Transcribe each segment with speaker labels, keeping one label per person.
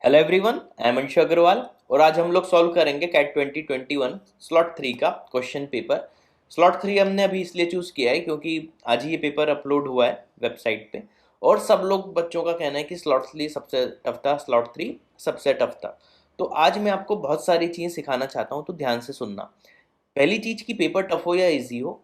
Speaker 1: Hello everyone, I am Anshu Agarwal और आज हम लोग सॉल्व करेंगे कैट 2021 स्लॉट 3 का क्वेश्चन पेपर। स्लॉट 3 हमने अभी इसलिए चूज़ किया है क्योंकि आज ही ये पेपर अपलोड हुआ है वेबसाइट पे और सब लोग बच्चों का कहना है कि स्लॉट 3 सबसे टफ था, स्लॉट 3 सबसे टफ था। तो आज मैं आपको बहुत सारी चीज़ें सिखाना चाहता हूँ, तो ध्यान से सुनना। पहली चीज़ कि पेपर टफ हो या ईजी हो,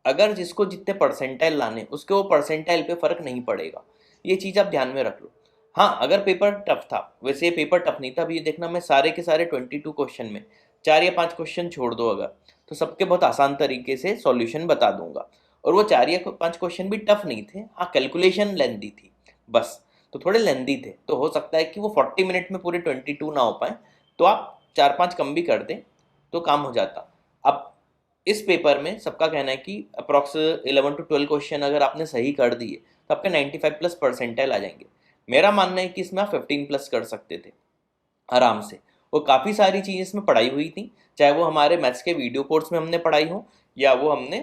Speaker 1: अगर जिसको जितने परसेंटाइल लाने उसके वो परसेंटाइल पे फ़र्क नहीं पड़ेगा। ये चीज़ आप ध्यान में रख लो। हाँ, अगर पेपर टफ था, वैसे ये पेपर टफ नहीं था। अभी ये देखना, मैं सारे के सारे 22 क्वेश्चन में 4 या 5 क्वेश्चन छोड़ दो अगर, तो सबके बहुत आसान तरीके से सॉल्यूशन बता दूंगा। और वो 4 या 5 क्वेश्चन भी टफ नहीं थे। हाँ, कैलकुलेशन लेंदी थी बस, तो थोड़े लेंदी थे, तो हो सकता है कि वो 40 मिनट में पूरे 22 ना हो पाए, तो आप 4-5 कम भी कर दें तो काम हो जाता। अब इस पेपर में सबका कहना है कि अप्रॉक्स 11 to 12 क्वेश्चन अगर आपने सही कर दिए तो आपके 95+ परसेंटाइल आ जाएंगे। मेरा मानना है कि इसमें आप 15+ कर सकते थे आराम से। और काफ़ी सारी चीज़ें इसमें पढ़ाई हुई थी, चाहे वो हमारे मैथ्स के वीडियो कोर्स में हमने पढ़ाई हो या वो हमने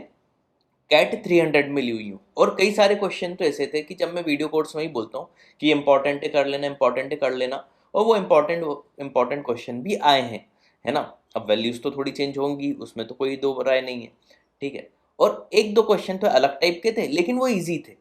Speaker 1: कैट 300 में ली हुई हो। और कई सारे क्वेश्चन तो ऐसे थे कि जब मैं वीडियो कोर्स में ही बोलता हूँ कि इंपॉर्टेंट है कर लेना, इंपॉर्टेंट है कर लेना, और वो इंपॉर्टेंट क्वेश्चन भी आए हैं, है ना। अब वैल्यूज़ तो थोड़ी चेंज होंगी, उसमें तो कोई दो राय नहीं है, ठीक है। और एक दो क्वेश्चन तो अलग टाइप के थे लेकिन वो ईजी थे,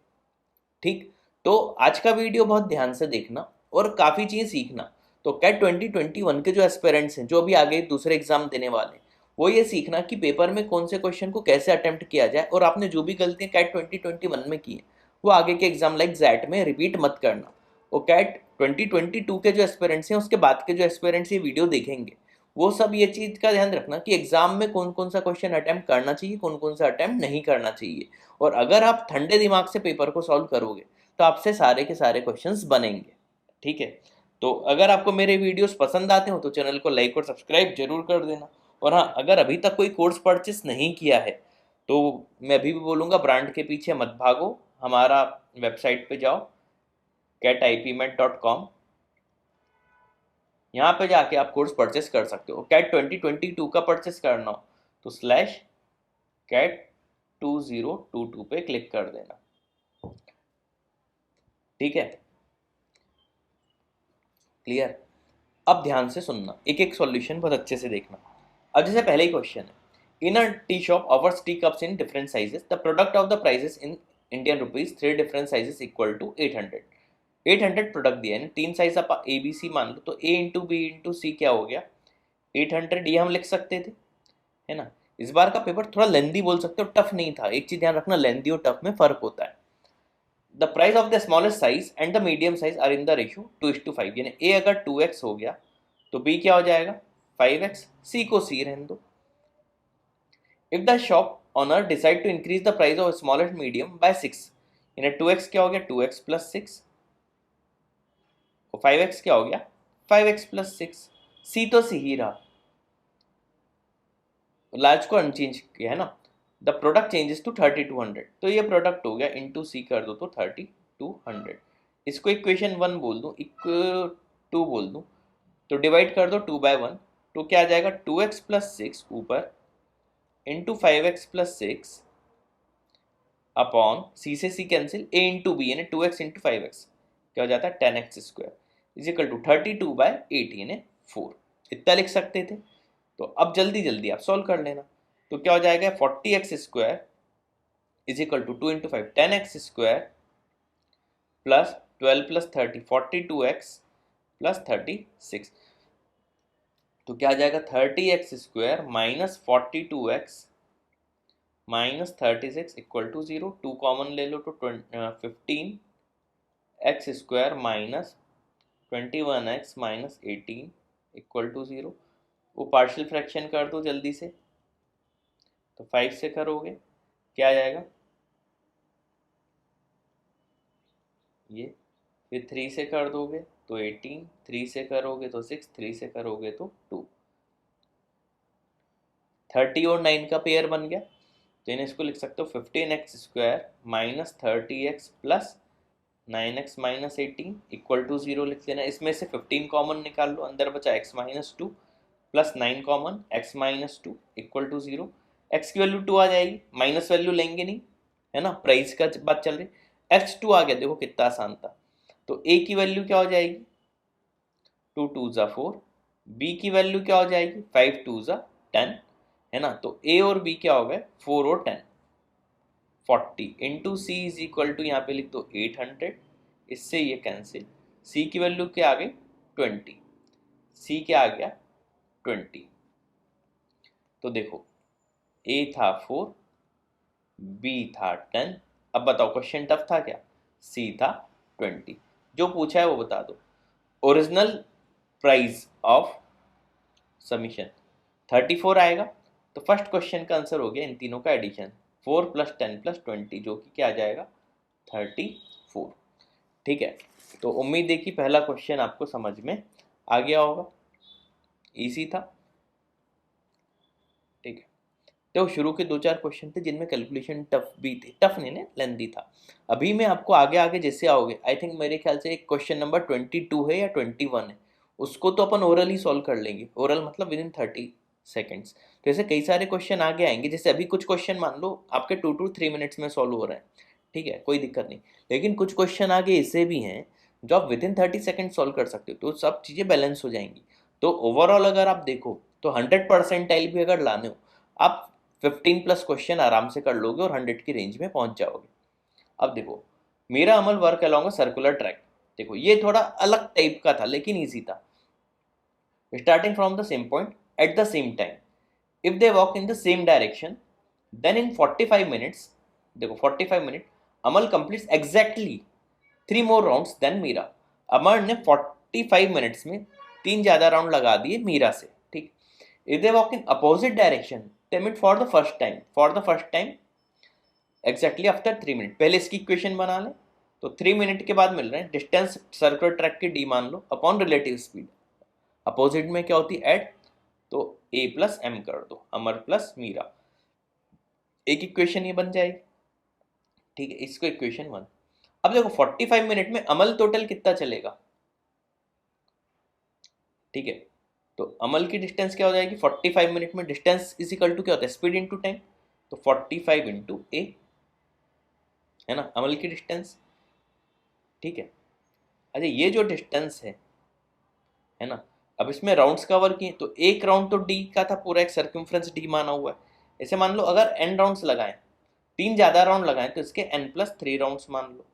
Speaker 1: ठीक। तो आज का वीडियो बहुत ध्यान से देखना और काफ़ी चीज़ सीखना। तो कैट 2021 के जो एस्पिरेंट्स हैं, जो अभी आगे दूसरे एग्जाम देने वाले हैं, वो ये सीखना कि पेपर में कौन से क्वेश्चन को कैसे अटेम्प्ट किया जाए, और आपने जो भी गलतियां कैट 2021 में की हैं वो आगे के एग्जाम लाइक जैट में रिपीट मत करना। और कैट 2022 के जो एस्पिरेंट्स हैं, उसके बाद के जो एस्पिरेंट्स ये वीडियो देखेंगे, वो सब ये चीज़ का ध्यान रखना कि एग्जाम में कौन कौन सा क्वेश्चन अटेम्प्ट करना चाहिए, कौन कौन सा अटेम्प्ट नहीं करना चाहिए। और अगर आप ठंडे दिमाग से पेपर को सॉल्व करोगे तो आपसे सारे के सारे क्वेश्चंस बनेंगे, ठीक है। तो अगर आपको मेरे वीडियोस पसंद आते हो तो चैनल को लाइक और सब्सक्राइब जरूर कर देना। और हाँ, अगर अभी तक कोई कोर्स परचेस नहीं किया है तो मैं अभी भी बोलूँगा, ब्रांड के पीछे मत भागो, हमारा वेबसाइट पे जाओ catipmet.com। यहाँ पे जाके आप कोर्स परचेस कर सकते हो। कैट 2022 का परचेस करना हो तो /CAT2022 पे क्लिक कर देना, ठीक है। क्लियर। अब ध्यान से सुनना, एक एक सॉल्यूशन बहुत अच्छे से देखना। अब जैसे पहले ही क्वेश्चन है, in a tea shop offers tea cups in different sizes, the product of the prices in Indian rupees 3 different sizes equal to 800। 800 product दिया है, 3 साइज आप ए बी सी मान लो, तो ए इंटू बी इंटू सी क्या हो गया 800, ये हम लिख सकते थे, है ना। इस बार का पेपर थोड़ा लेंदी बोल सकते हो, टफ नहीं था। एक चीज ध्यान रखना, लेंदी और टफ में फर्क होता है। The price of the smallest size and the medium size are in the ratio 2:5, यानी ए अगर 2x हो गया तो बी क्या हो जाएगा 5x, सी को सी रहने दो। If the shop owner decide to increase the price of smallest medium by 6, यानी 2x क्या हो गया 2x प्लस 6, और 5x क्या हो गया 5x प्लस 6। सी तो सी ही रहा, लार्ज को अनचेंज किया है ना। द प्रोडक्ट चेंजेस टू 3200, तो ये प्रोडक्ट हो गया, इंटू सी कर दो तो 3200। इसको इक्वेशन 1 बोल दूँ, इक्व 2 बोल दूँ, तो डिवाइड कर दो 2/1, तो क्या आ जाएगा 2x प्लस 6 ऊपर इंटू 5x प्लस 6 अपॉन सी से सी कैंसिल, ए इंटू बी यानी 2x इंटू 5x क्या हो जाता है 10x square is equal to 32/8 यानी 4। इतना लिख सकते थे। तो अब जल्दी जल्दी आप सॉल्व कर लेना। तो क्या हो जाएगा 40x square is equal to 2 into 5 10x square plus 12 plus 30 42x plus 36। तो क्या आ जाएगा 30x square minus 42x minus 36 equal to 0। 2 common ले लो तो 15x square minus 21x minus 18 equal to 0। वो पार्शियल फ्रैक्शन कर दो जल्दी से, तो 5 से करोगे क्या आ जाएगा ये, फिर 3 से कर दोगे तो 18, 3 से करोगे तो 6, 3 से करोगे तो 2। 30 और 9 का पेयर बन गया, तो इन्हें इसको लिख सकते हो 15x square minus 30x plus 9x minus 18 equal to 0 लिख देना। इसमें से 15 कॉमन निकाल लो, अंदर बचा x minus 2 plus 9 common x minus 2 equal to 0। x की वैल्यू 2 आ जाएगी, माइनस वैल्यू लेंगे नहीं, है ना, प्राइस का बात चल रही। x 2 आ गया, देखो कितना आसान था। तो a की वैल्यू क्या हो जाएगी 2 2 ज़ा 4, बी की वैल्यू क्या हो जाएगी 5 2 ज़ा 10, है ना। तो ए और बी क्या हो गए 4 और 10, 40 into C is equal to यहाँ पे लिख दो 800, इससे ये कैंसिल, सी की वैल्यू क्या आ गई 20, सी क्या आ गया 20। तो देखो ए था 4, बी था 10, अब बताओ क्वेश्चन टफ था क्या, सी था 20, जो पूछा है वो बता दो। ओरिजिनल प्राइस ऑफ सबमिशन 34 आएगा, तो फर्स्ट क्वेश्चन का आंसर हो गया इन तीनों का एडिशन 4 + 10 + 20, जो कि क्या आ जाएगा 34। ठीक है, तो उम्मीद है कि पहला क्वेश्चन आपको समझ में आ गया होगा, इजी था। ठीक है, तो शुरू के 2-4 क्वेश्चन थे जिनमें कैलकुलेशन टफ भी थे, टफ नहीं ना लेंथी था। अभी मैं आपको आगे आगे जैसे आओगे, आई थिंक मेरे ख्याल से एक क्वेश्चन नंबर 22 है या 21 है, उसको तो अपन ओरल ही सॉल्व कर लेंगे, ओरल मतलब विदिन 30 सेकेंड्स। तो ऐसे कई सारे क्वेश्चन आगे आएंगे, जैसे अभी कुछ क्वेश्चन मान लो आपके 2 to 3 मिनट्स में सॉल्व हो रहे हैं, ठीक है, कोई दिक्कत नहीं। लेकिन कुछ क्वेश्चन आगे ऐसे भी हैं जो आप विदिन 30 सेकेंड सॉल्व कर सकते हो, तो सब चीज़ें बैलेंस हो जाएंगी। तो ओवरऑल अगर आप देखो तो 100% भी अगर लाने हो, आप 15+ क्वेश्चन आराम से कर लोगे और 100 की रेंज में पहुंच जाओगे। अब देखो, मेरा Amal work along a circular track, देखो ये थोड़ा अलग टाइप का था लेकिन ईजी था। Starting from the same point at the same time, if they walk in the same direction, then in 45 minutes, देखो 45 minute, Amal completes exactly 3 more rounds than Meera. Amar ने 45 मिनट्स में 3 ज़्यादा राउंड लगा दिए मीरा से, ठीक। If they walk in opposite direction, they meet for the first time exactly after 3 minute. पहले इसकी इक्वेशन बना लें, तो 3 मिनट के बाद मिल रहे हैं, डिस्टेंस सर्कुलर ट्रैक की डी मान लो अपॉन रिलेटिव स्पीड, अपोजिट में क्या होती है एड, तो ए प्लस एम कर दो, अमर प्लस मीरा, एक इक्वेशन ये बन जाएगी। ठीक है, इसको इक्वेशन 1। अब देखो 45 मिनट में अमल टोटल कितना चलेगा, ठीक है, तो अमल की डिस्टेंस क्या हो जाएगी 45 मिनट में, डिस्टेंस इज इक्वल टू क्या होता है स्पीड इंटू टाइम, तो 45 इंटू ए, है ना, अमल की डिस्टेंस। ठीक है, अच्छा ये जो डिस्टेंस है ना, अब इसमें राउंड्स कवर किए, तो एक राउंड तो डी का था, पूरा एक सर्कमफ्रेंस डी माना हुआ है। ऐसे मान लो अगर एन राउंड्स लगाएं, 3 ज़्यादा राउंड लगाएं, तो इसके n+3 राउंड्स मान लो।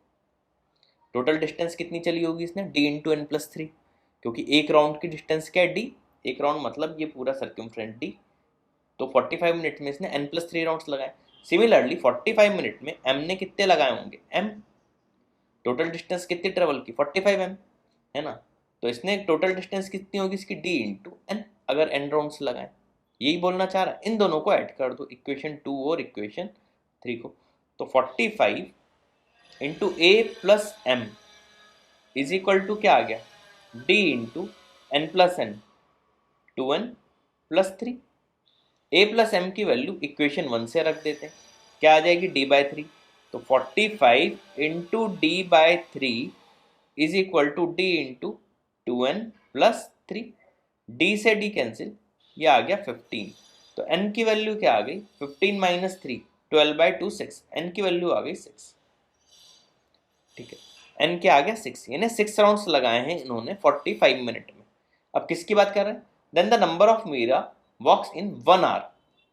Speaker 1: टोटल डिस्टेंस कितनी चली होगी इसने, डी इंटू n+3, क्योंकि एक राउंड की डिस्टेंस क्या है डी, एक राउंड मतलब ये पूरा सर्कमफ्रेंस डी। तो 45 मिनट में इसने n+3 राउंड्स लगाए। सिमिलरली 45 मिनट में m ने कितने लगाए होंगे, m, टोटल डिस्टेंस कितनी ट्रेवल की 45 m, है ना, तो इसने टोटल डिस्टेंस कितनी होगी इसकी d इंटू n, अगर n राउंड्स लगाए, यही बोलना चाह रहा है। इन दोनों को ऐड कर दो, इक्वेशन 2 और इक्वेशन 3 को, तो 45 into A plus M is equal to क्या आ गया, d into n+n, 2n+3। A plus M की वैल्यू इक्वेशन 1 से रख देते हैं, क्या आ जाएगी d/3, तो 45 into d/3 is equal to d into 2n+3, d से d कैंसिल, ये आ गया 15, तो n की वैल्यू क्या आ गई 15 - 3, 12/2 6, n की वैल्यू आ गई 6। ठीक है, n क्या आ गया 6, यानी 6 राउंड्स लगाए हैं इन्होंने 45 मिनट में। अब किसकी बात कर रहे हैं, then the number of Meera walks in 1 hour,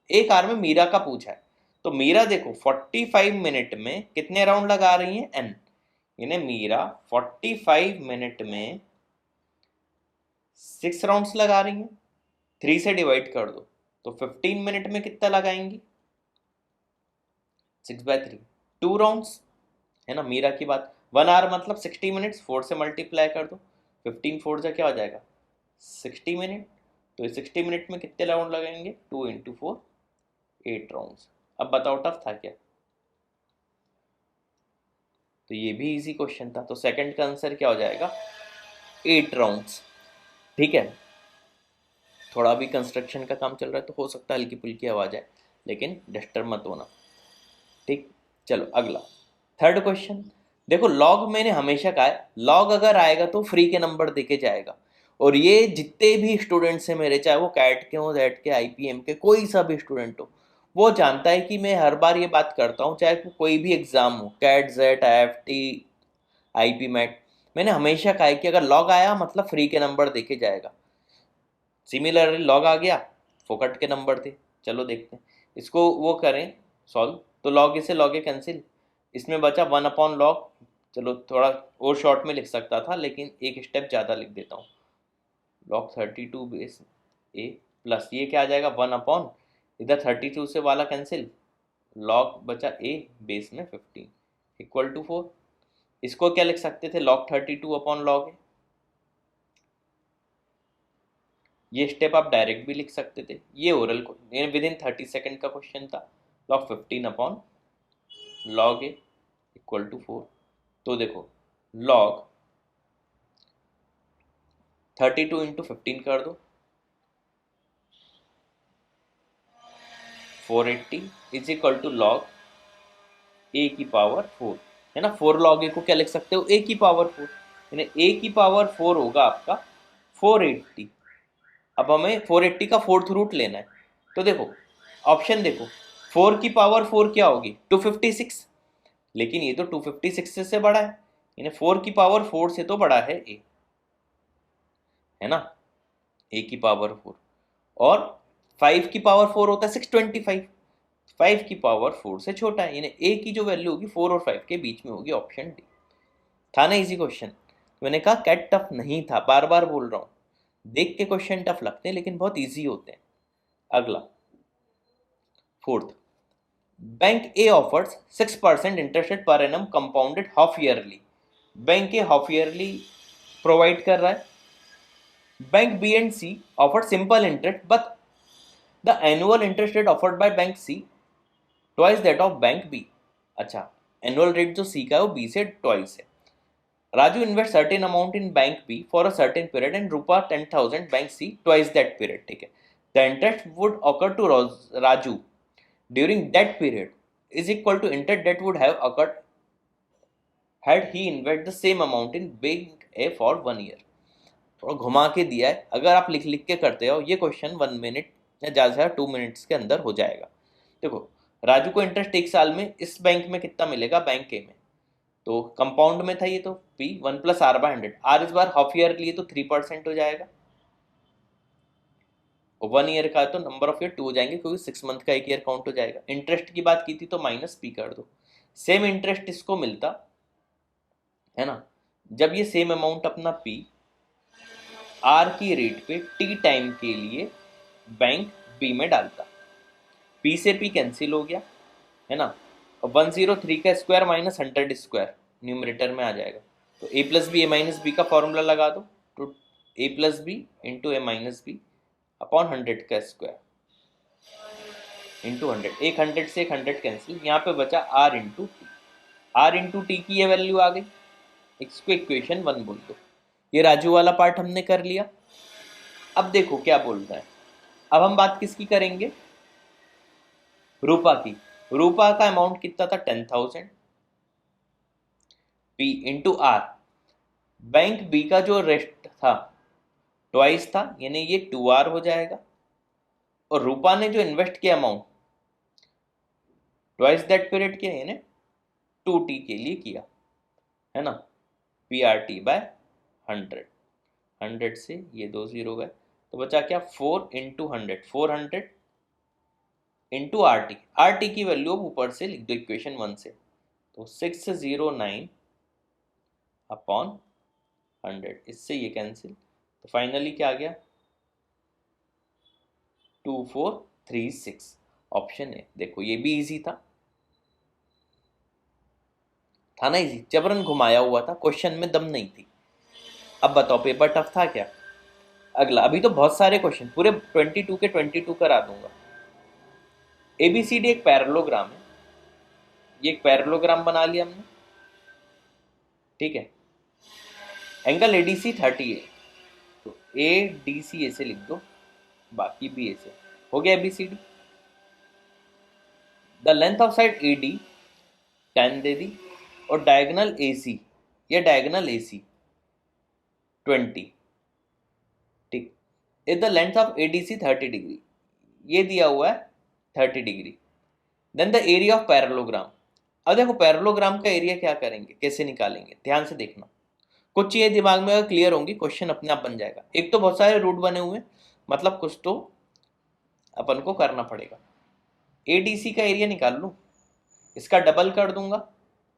Speaker 1: एक आवर में मीरा का पूछा है, तो मीरा देखो 45 मिनट में कितने राउंड लगा रही है n, यानी मीरा 45 मिनट में 6 राउंड्स लगा रही हैं, 3 से डिवाइड कर दो, तो 15 मिनट में कितना लगाएंगी 6/3, 2 राउंड्स, है ना, मीरा की बात। 1 आवर मतलब 60 मिनट्स, 4 से मल्टीप्लाई कर दो, 15 4 से क्या हो जाएगा 60 मिनट, तो 60 मिनट में कितने राउंड लगाएंगे 2 × 4, 8 राउंड्स। अब बताओ टफ था क्या, तो ये भी इजी क्वेश्चन था, तो सेकंड का आंसर क्या हो जाएगा 8 राउंड्स। ठीक है, थोड़ा अभी कंस्ट्रक्शन का काम चल रहा है तो हो सकता है हल्की फुल्की आवाज़ आए, लेकिन डिस्टर्ब मत होना। ठीक, चलो अगला थर्ड क्वेश्चन। देखो लॉग मैंने हमेशा कहा है, लॉग अगर आएगा तो फ्री के नंबर देके जाएगा, और ये जितने भी स्टूडेंट्स हैं मेरे, चाहे वो कैट के हो, जेट के, आईपीएम के, कोई सा भी स्टूडेंट हो, वो जानता है कि मैं हर बार ये बात करता हूँ, चाहे कोई भी एग्जाम हो, CAT, XAT, IFT, IPMAT, मैंने हमेशा कहा है कि अगर लॉग आया मतलब फ्री के नंबर देके जाएगा, सिमिलरली लॉग आ गया फोकट के नंबर थे। चलो देखते हैं इसको, वो करें सॉल्व। तो लॉग ए से लॉग ए कैंसिल, इसमें बचा 1/log। चलो थोड़ा और शॉर्ट में लिख सकता था लेकिन एक स्टेप ज़्यादा लिख देता हूँ। log 32 बेस ए प्लस ये क्या आ जाएगा 1/, इधर 32 से वाला कैंसिल, लॉग बचा ए बेस में 15 इक्वल टू 4। इसको क्या लिख सकते थे log 32/log ए। ये स्टेप आप डायरेक्ट भी लिख सकते थे, ये ओरल को विद इन 30 सेकेंड का क्वेश्चन था। log 15/log A equal to 4। तो देखो log 32 इंटू 15 कर दो, 480 इज इक्वल टू लॉग ए की पावर 4, है ना। 4 log ए को क्या लिख सकते हो, ए की पावर 4, यानी ए की पावर 4 होगा आपका 480। अब हमें 480 का फोर्थ रूट लेना है, तो देखो ऑप्शन देखो, 4 की पावर 4 क्या होगी 256, लेकिन ये तो 256 से बड़ा है, यानी 4 की पावर 4 से तो बड़ा है ए, है ना, ए की पावर 4। और 5 की पावर 4 होता है 625, 5 की पावर 4 से छोटा है, यानी ए की जो वैल्यू होगी 4 और 5 के बीच में होगी, ऑप्शन डी। था ना इजी क्वेश्चन। मैंने कहा कैट टफ नहीं था, बार बार बोल रहा हूँ, देख के क्वेश्चन टफ लगते हैं लेकिन बहुत इजी होते हैं। अगला fourth, bank A offers 6% interest per annum compounded half yearly. Bank A half yearly provide कर रहा है। Bank B and C offered simple interest but the annual interest rate offered by bank C twice that of bank B. अच्छा, annual rate जो C का है वो B से twice है। Raju invests certain amount in bank B for a certain period and rupa 10,000 bank C twice that period, ठीक है। The interest would occur to Raju during that period is equal to interest that would have occurred had he invested the same amount in bank A for 1 year। थोड़ा घुमा के दिया है, अगर आप लिख लिख के करते हो ये क्वेश्चन 1 मिनट या ज़्यादा से ज़्यादा 2 मिनट्स के अंदर हो जाएगा। देखो राजू को इंटरेस्ट 1 साल में इस बैंक में कितना मिलेगा, बैंक ए में, तो कंपाउंड में था ये, तो P 1 + R/100, R इस बार हाफ ईयर लिए तो 3% हो जाएगा, और 1 ईयर का है तो नंबर ऑफ ईयर 2 हो जाएंगे क्योंकि 6 मंथ का 1 ईयर काउंट हो जाएगा। इंटरेस्ट की बात की थी तो -P कर दो। सेम इंटरेस्ट इसको मिलता है ना, जब ये सेम अमाउंट अपना P R की रेट पे T टाइम के लिए बैंक B में डालता, P से P कैंसिल हो गया, है ना, और 103 का स्क्वायर माइनस 100 स्क्वायर न्यूमरेटर में आ जाएगा, तो a + b a - b का फॉर्मूला लगा दो, तो a + b into a - b upon 100 का स्क्वायर इंटू 100, एक 100 से एक 100 कैंसिल, यहाँ पे बचा r into T. r into T की ये वैल्यू आ गई, इसको इक्वेशन 1 बोल दो। ये राजू वाला पार्ट हमने कर लिया। अब देखो क्या बोल रहा है, अब हम बात किसकी करेंगे, रूपा की। रूपा का अमाउंट कितना था 10,000, P into R, bank B का जो रेस्ट था ट्वाइस था, यानी ये 2R हो जाएगा, और रूपा ने जो इन्वेस्ट किया अमाउंट ट्वाइस दैट पीरियड किया, यानी 2T के लिए किया, है ना, PRT/100, 100 से ये 2 0 गए, तो बचा क्या 4 इंटू 100, 400 इंटू RT, RT की वैल्यू ऊपर से लिख दो इक्वेशन 1 से, तो 609 अपॉन 100, इससे ये कैंसिल, तो फाइनली क्या आ गया 2436, ऑप्शन ए। देखो ये भी इजी था ना इजी, जबरन घुमाया हुआ था, क्वेश्चन में दम नहीं थी। अब बताओ पेपर टफ था क्या। अगला, अभी तो बहुत सारे क्वेश्चन पूरे 22 के 22 करा दूंगा। ABCD एक पैरेललोग्राम है, ये एक पैरेललोग्राम बना लिया हमने, ठीक है। एंगल ADC 30 है, तो ADC ऐसे लिख दो, बाकी भी ऐसे हो गया ABCD। The length of side AD 10 दे दी, और डायगोनल AC, ये डायगोनल AC 20, ठीक। If the length of ADC 30 degree, ये दिया हुआ है 30 degree, then the area of parallelogram. अब देखो पैरेललोग्राम का एरिया क्या करेंगे, कैसे निकालेंगे, ध्यान से देखना। कुछ चीजें दिमाग में अगर क्लियर होंगी क्वेश्चन अपने आप बन जाएगा। एक तो बहुत सारे रूट बने हुए, मतलब कुछ तो अपन को करना पड़ेगा। एडीसी का एरिया निकाल लूं, इसका डबल कर दूंगा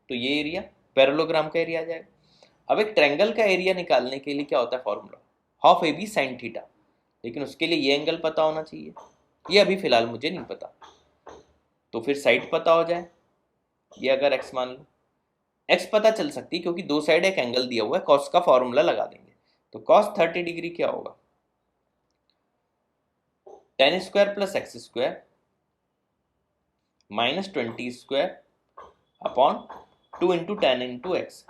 Speaker 1: तो ये एरिया पैरेललोग्राम का एरिया आ जाएगा। अब एक ट्रायंगल का एरिया निकालने के लिए क्या होता है formula, half A B sine theta, लेकिन उसके लिए ये एंगल पता होना चाहिए, ये अभी फिलहाल मुझे नहीं पता। तो फिर साइड पता हो जाए, ये अगर एक्स मान लो, एक्स पता चल सकती है क्योंकि दो साइड एक एंगल दिया हुआ है, कॉस का फॉर्मूला लगा देंगे। तो कॉस 30 डिग्री क्या होगा, ten square plus X square minus 20 square upon 2 into ten into X,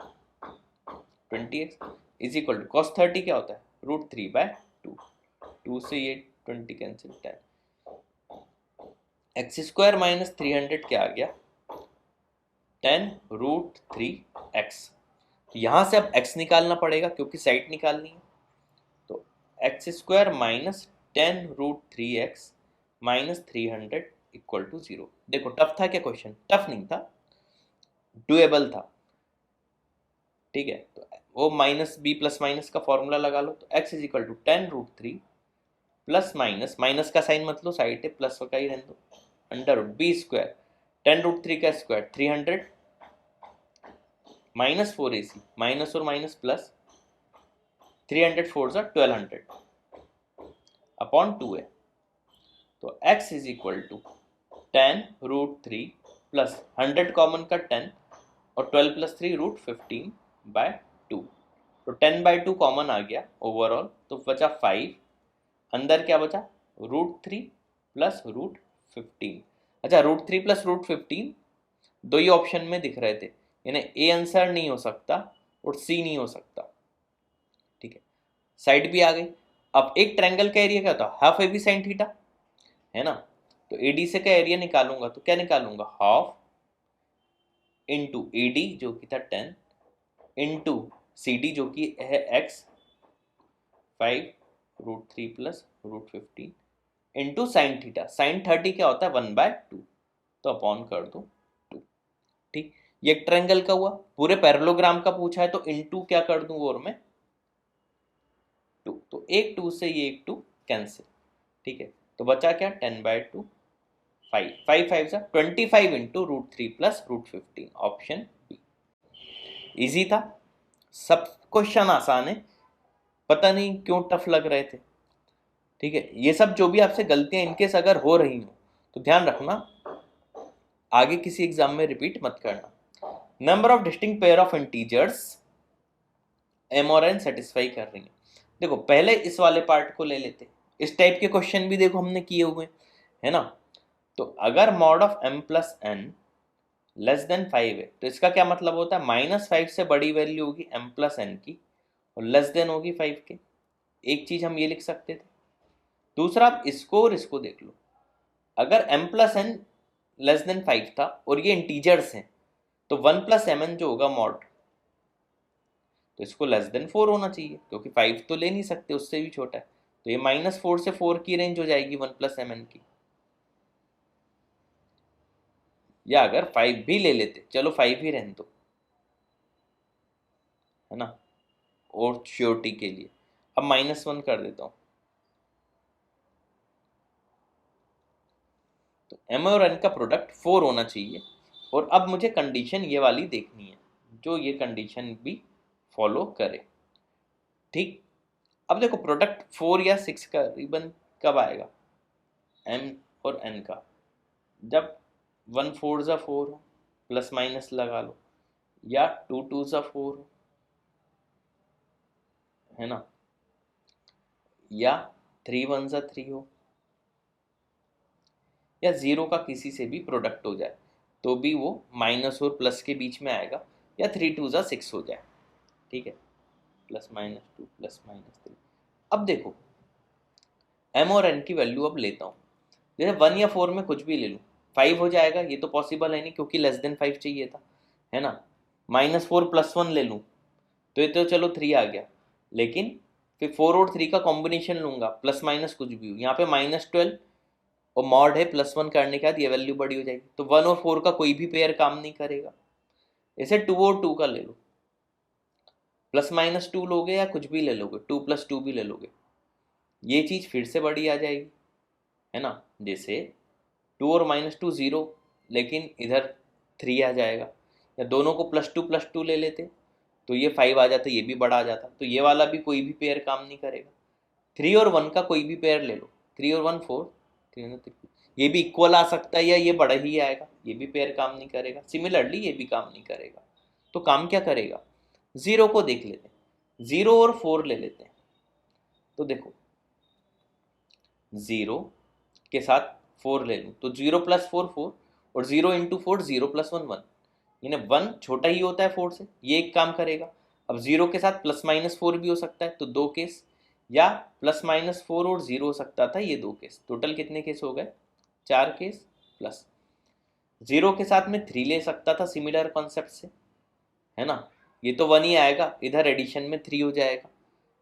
Speaker 1: 20x is equal to cos 30 क्या होता है √3/2, 2 से ये 20 कैंसिल, 10 एक्स स्क्वायर माइनस 300 क्या आ गया 10√3x। यहां से अब x निकालना पड़ेगा क्योंकि साइड निकालनी है। तो X square minus 10√3x minus 300 equal to 0। देखो टफ था क्या क्वेश्चन, टफ नहीं था, डुएबल था, ठीक है। तो वो माइनस बी प्लस माइनस का फॉर्मूला लगा लो, तो x is equal to 10√3 plus minus, minus का साइन मत लो, साइड है प्लस का ही रहने दो, अंडर रूट बी स्क्वायर 10√3 का स्क्वायर 300 माइनस 4ac, माइनस और माइनस प्लस 300 4 1200 अपॉन 2 है। तो x is equal to 10√3 plus 100 common का 10 और 12 प्लस 3 √15/2। तो 10/2 कॉमन आ गया ओवरऑल, तो बचा 5, अंदर क्या बचा √3 प्लस √15। अच्छा √3 प्लस √15 दो ही ऑप्शन में दिख रहे थे, यानी ए आंसर नहीं हो सकता और सी नहीं हो सकता, ठीक है। साइड भी आ गई। अब एक ट्रायंगल का एरिया क्या होता है, half A B sine theta, है ना। तो एडी से का एरिया निकालूंगा तो क्या निकालूंगा, हाफ इंटू ए डी जो कि था 10 इंटू सी डी जो कि है x 5√3 plus √15 into sine theta, sine 30 क्या होता है 1/2, तो अपॉन कर दो 2, ठीक। ये एक ट्रायंगल का हुआ, पूरे पैरेललोग्राम का पूछा है तो इंटू क्या कर दूं और मैं 2, तो एक 2 से ये एक 2 कैंसिल, ठीक है। तो बचा क्या 10/2, 5 5 5 सा 25 into √3 plus √15, option B. Easy था, सब क्वेश्चन आसान है, पता नहीं क्यों टफ लग रहे थे, ठीक है। ये सब जो भी आपसे गलतियां इनकेस अगर हो रही हो तो ध्यान रखना, आगे किसी एग्जाम में रिपीट मत करना। Number of distinct pair of integers m और n सेटिस्फाई कर रही है। देखो पहले इस वाले पार्ट को ले लेते, इस टाइप के क्वेश्चन भी देखो हमने किए हुए है ना। तो अगर mod of m plus n less than 5 है तो इसका क्या मतलब होता है, -5 से बड़ी वैल्यू होगी m प्लस n की और लेस देन होगी 5 के। एक चीज हम ये लिख सकते थे। दूसरा आप इसको और इसको देख लो, अगर m plus n less than 5 था और ये इंटीजर्स हैं तो 1 प्लस एम एन जो होगा मॉड, तो इसको लेस देन 4 होना चाहिए क्योंकि 5 तो ले नहीं सकते, उससे भी छोटा है। तो ये -4 से 4 की रेंज हो जाएगी 1 प्लस एम एन की। या अगर 5 भी ले लेते, चलो 5 ही रहने दो, है ना, और श्योरिटी के लिए अब -1 कर देता हूं। तो m और n का प्रोडक्ट 4 होना चाहिए। और अब मुझे कंडीशन ये वाली देखनी है जो ये कंडीशन भी फॉलो करे, ठीक। अब देखो प्रोडक्ट 4 या 6 का रिबन कब आएगा m और n का, जब 1 4 ज़ा 4 हो, प्लस माइनस लगा लो, या 2 2 ज़ा 4 हो, है ना, या 3 1 ज़ा 3 हो, या 0 का किसी से भी प्रोडक्ट हो जाए तो भी वो माइनस और प्लस के बीच में आएगा, या 3 2 ज़ा 6 हो जाए, ठीक है, +-2 +-3। अब देखो m और n की वैल्यू अब लेता हूँ, जैसे 1 या 4 में कुछ भी ले लूँ, 5 हो जाएगा, ये तो पॉसिबल है नहीं क्योंकि लेस देन 5 चाहिए था, है ना। -4 +1 ले लूँ तो ये तो चलो 3 आ गया, लेकिन फिर 4 और 3 का कॉम्बिनेशन लूंगा, प्लस माइनस कुछ भी हो, यहाँ पे -12 और मॉड है +1 करने के बाद ये वैल्यू बड़ी हो जाएगी, तो 1 और 4 का कोई भी पेयर काम नहीं करेगा। ऐसे 2 और 2 का ले लो, +-2 लोगे या कुछ भी ले लोगे, 2+2 भी ले लोगे, ये चीज़ फिर से बड़ी आ जाएगी, है ना। जैसे 2 और -2 0, लेकिन इधर 3 आ जाएगा, या दोनों को +2+2 ले लेते तो ये 5 आ जाता, ये भी बड़ा आ जाता, तो ये वाला भी कोई भी पेयर काम नहीं करेगा। 3 और 1 का कोई भी पेयर ले लो, 3 और 1 4, 3 और 3, ये भी इक्वल आ सकता है या ये बड़ा ही आएगा, ये भी पेयर काम नहीं करेगा। सिमिलरली ये भी काम नहीं करेगा, तो काम क्या करेगा, 0 को देख लेते हैं, 0 और 4 ले लेते हैं। तो देखो 0 के साथ 4 ले लूँ तो 0 + 4 4, और 0 × 4 0 + 1 1, यानी 1 छोटा ही होता है 4 से, ये एक काम करेगा। अब 0 के साथ +-4 भी हो सकता है, तो 2 केस, या +-4 और 0 हो सकता था, ये 2 केस, टोटल कितने केस हो गए, 4 केस। प्लस 0 के साथ में 3 ले सकता था सिमिलर कॉन्सेप्ट से, है ना, ये तो 1 ही आएगा, इधर एडिशन में 3 हो जाएगा,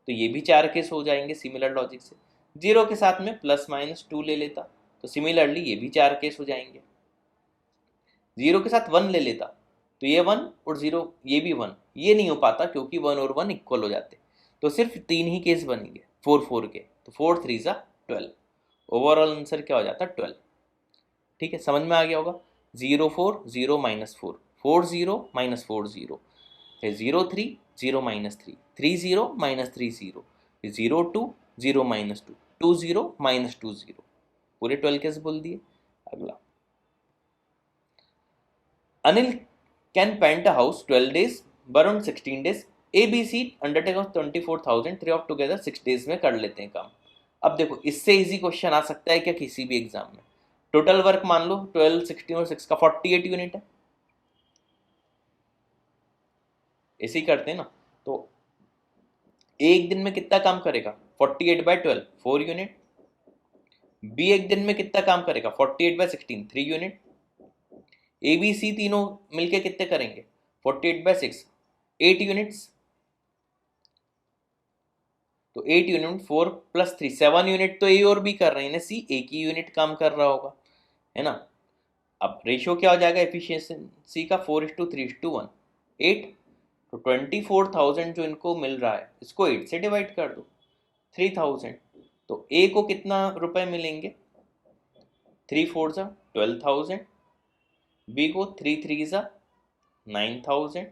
Speaker 1: तो ये भी 4 केस हो जाएंगे सिमिलर लॉजिक से। 0 के साथ में +-2 ले लेता, तो सिमिलरली ये भी 4 केस हो जाएंगे। 0 के साथ 1 ले लेता, तो ये 1 और 0 ये भी 1, ये नहीं हो पाता क्योंकि 1 और 1 इक्वल हो जाते, तो सिर्फ 3 ही केस बनेंगे 4 4 के, तो 4 3 12, ओवरऑल आंसर क्या हो जाता, 12। ठीक है, समझ में आ गया होगा। 0 4 0 -4, 4 0 -4 0, फिर 0 3 0 -3, 3 0 -3 0, फिर 0 2 0 -2, 2 0 -2 0, पूरे 12 केस बोल दिए। अगला, Anil can paint a house 12 days, Varun 16 days, ABC undertakes 24,000, 3 of together 6 days में कर लेते हैं काम। अब देखो इससे इजी क्वेश्चन आ सकता है क्या किसी भी एग्जाम में। टोटल वर्क मान लो 12 16 और 6 का 48 यूनिट है, ऐसे ही करते हैं ना। तो एक दिन में कितना काम करेगा, 48/12 4 यूनिट। बी एक दिन में कितना काम करेगा, 48/16 3 यूनिट। ए बी सी तीनों मिलके कितने करेंगे, 48/6 8 यूनिट्स। तो 8 यूनिट 4 + 3 7 यूनिट, तो ए और बी कर रहे हैं ना, सी एक ही यूनिट काम कर रहा होगा, है ना। अब रेशियो क्या हो जाएगा एफिशिएंसी का, 4:3:1 8, तो 24,000 जो इनको मिल रहा है इसको 8 से डिवाइड कर दो, 3,000। तो ए को कितना रुपए मिलेंगे, 3 4 12,000, बी को 3 3 9,000,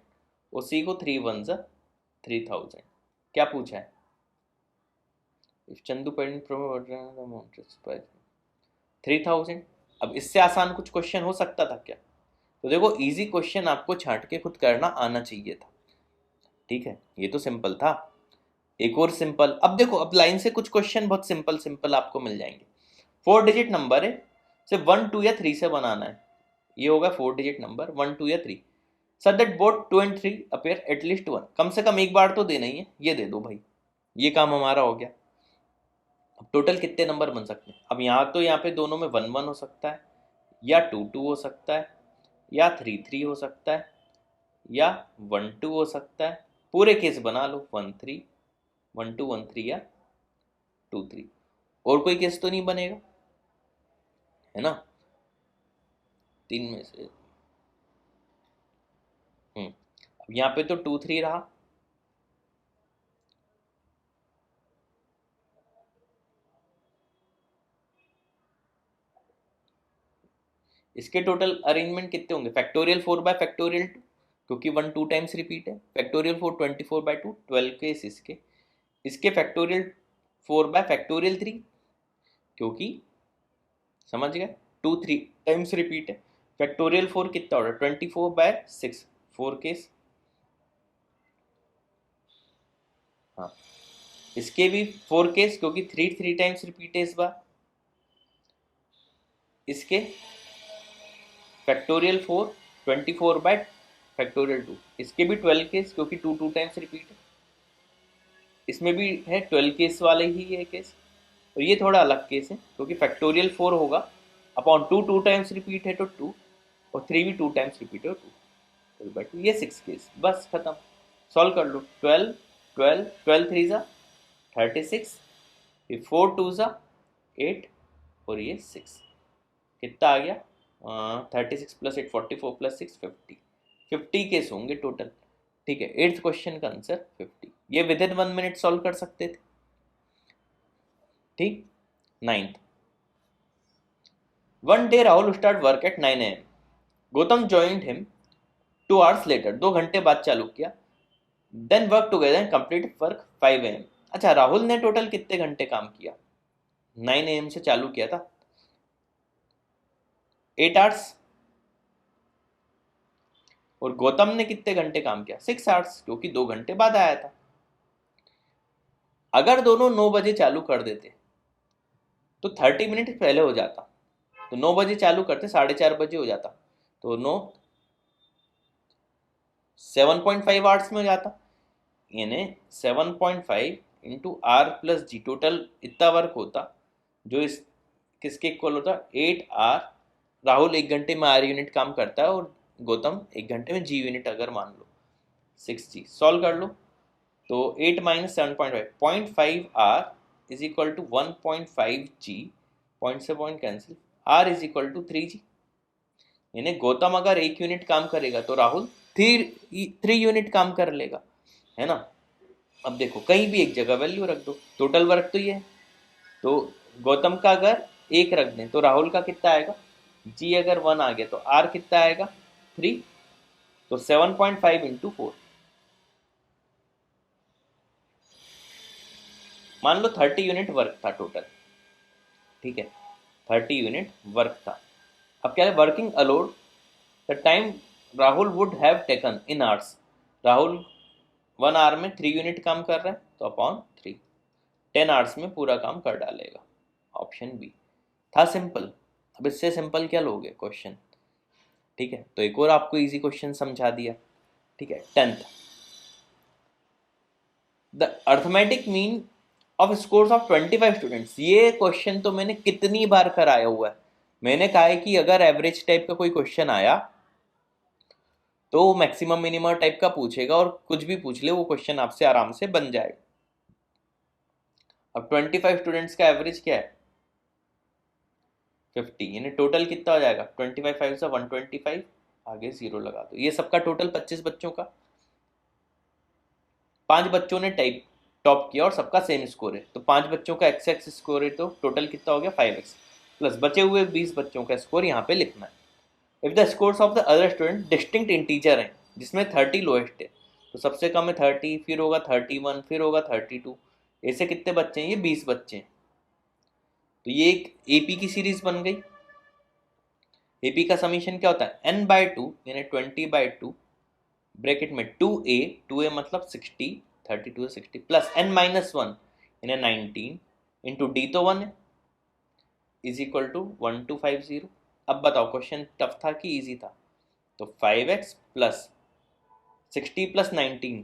Speaker 1: और सी को 3 1 3,000। क्या पूछा है, इफ चंदू पेरेंट 3,000। अब इससे आसान कुछ क्वेश्चन हो सकता था क्या, तो देखो इजी क्वेश्चन आपको छांट के खुद करना आना चाहिए था, ठीक है, ये तो सिंपल था। एक और सिंपल, अब देखो अब लाइन से कुछ क्वेश्चन बहुत सिंपल सिंपल आपको मिल जाएंगे। 4 डिजिट नंबर है, सिर्फ 1 2 या 3 से बनाना है, ये होगा 4 डिजिट नंबर 1 2 या 3, so that both 2 and 3 appear at least 1, कम से कम एक बार तो देना ही है, ये दे दो भाई, ये काम हमारा हो गया। अब टोटल कितने नंबर बन सकते हैं, अब यहाँ तो यहाँ पे दोनों में 1 1 हो सकता है, या 2 2 हो सकता है, या 3 3 हो सकता है, या 1 2 हो सकता है, पूरे केस बना लो 1 3 1 2 1 3 या 2 3, और कोई केस तो नहीं बनेगा, है ना, 3 में से। अब यहाँ पे तो 2 3 रहा, इसके टोटल अरेंजमेंट कितने होंगे, फैक्टोरियल 4/2, क्योंकि 1 2 टाइम्स रिपीट है, फैक्टोरियल 4 24/2 12 केस इसके, इसके फैक्टोरियल 4/3, क्योंकि समझ गए 2 3 टाइम्स रिपीट है। फैक्टोरियल 4 कितना हो रहा है, 24/6 4 केस। हाँ, इसके भी 4 केस, क्योंकि 3 3 टाइम्स रिपीट है इस बार। इसके फैक्टोरियल 4 24/2, इसके भी 12 केस, क्योंकि 2 2 टाइम्स रिपीट है। इसमें भी है 12 केस वाले ही है केस, और ये थोड़ा अलग केस है, क्योंकि फैक्टोरियल 4 होगा अपॉन 2 2 टाइम्स रिपीट है तो 2, और 3 भी 2 टाइम्स रिपीट है 2/2, ये 6 केस, बस खत्म। सॉल्व कर लो, 12 12 12 3 36, फिर 4 2 8, और ये 6, कितना आ गया 36 + 8 44 + 6 50, 50 केस होंगे टोटल, ठीक है, 8th क्वेश्चन का आंसर 50। ये विद इन 1 मिनट सॉल्व कर सकते थे। ठीक। 9th, one day Rahul start work at 9 AM, Gautam joined him 2 hours later, 2 घंटे बाद चालू किया। Then work together and complete work 5 AM। अच्छा, राहुल ने टोटल कितने घंटे काम किया? 9 AM से चालू किया था, 8 hours। और गौतम ने कितने घंटे काम किया? 6 hours, क्योंकि 2 घंटे बाद आया था। अगर दोनों 9 बजे चालू कर देते तो 30 मिनट पहले हो जाता। तो 9 बजे चालू करते 4:30 बजे हो जाता, तो 9 7.5 आवर्स में हो जाता। यानी 7.5 into R plus G, total इतना वर्क होता जो इस किसके इक्वल होता? 8 आर। राहुल 1 घंटे में आर यूनिट काम करता है और गौतम 1 घंटे में जी यूनिट, अगर मान लो 6G। सॉल्व कर लो तो 8 minus 7.5, 0.5 R is equal to 1.5G, point से point cancel, R is equal to 3G। यानी गौतम अगर 1 यूनिट काम करेगा तो राहुल 3 यूनिट काम कर लेगा, है ना। अब देखो कहीं भी एक जगह वैल्यू रख दो, टोटल वर्क तो ये है। तो गौतम का अगर 1 रख दें तो राहुल का कितना आएगा? जी अगर 1 आ गया तो आर कितना आएगा? 3। तो 7.5 इंटू 4, मान लो 30 यूनिट वर्क था टोटल। ठीक है, 30 यूनिट वर्क था। अब क्या है? Working alone the time Rahul would have taken in hours. Rahul 1 hour में 3 यूनिट काम कर रहा है, तो अपॉन 3, 10 आवर्स में पूरा काम कर डालेगा। ऑप्शन बी था सिंपल। अब इससे सिंपल क्या लोगे क्वेश्चन? ठीक है, तो एक और आपको इजी क्वेश्चन समझा दिया। ठीक है, 10th, the arithmetic mean of scores of 25 students. ये क्वेश्चन तो मैंने कितनी बार कराया हुआ है। मैंने कहा है कि अगर एवरेज टाइप का कोई क्वेश्चन आया तो मैक्सिमम मिनिमम टाइप का पूछेगा, और कुछ भी पूछ ले वो क्वेश्चन आपसे आराम से बन जाएगा। अब 25 स्टूडेंट्स का एवरेज क्या है? 50, यानी टोटल कितना हो जाएगा? 25 5 से 125, आगे 0 लगा दो। ये सबका टोटल 25 बच्चों का। 5 बच्चों ने टॉप किया और सबका सेम स्कोर है, तो 5 बच्चों का x स्कोर है, तो टोटल कितना हो गया? 5x, प्लस बचे हुए 20 बच्चों का स्कोर यहाँ पे लिखना है। If the scores of the other student distinct integer हैं, जिसमें 30 लोएस्ट है, तो सबसे कम है 30, फिर होगा 31, फिर होगा 32। ऐसे कितने बच्चे हैं? ये 20 बच्चे हैं। तो ये एक एपी की सीरीज बन गई। एपी का समीशन क्या होता है? n/2 यानी 20/2 ब्रैकेट में 2a, 2a मतलब 60, 32 से 60, प्लस n-1 यानी 19 इंटू डी तो 1 है, इज इक्वल टू 1250। अब बताओ क्वेश्चन टफ था कि इजी था? तो 5x plus 60 plus 19,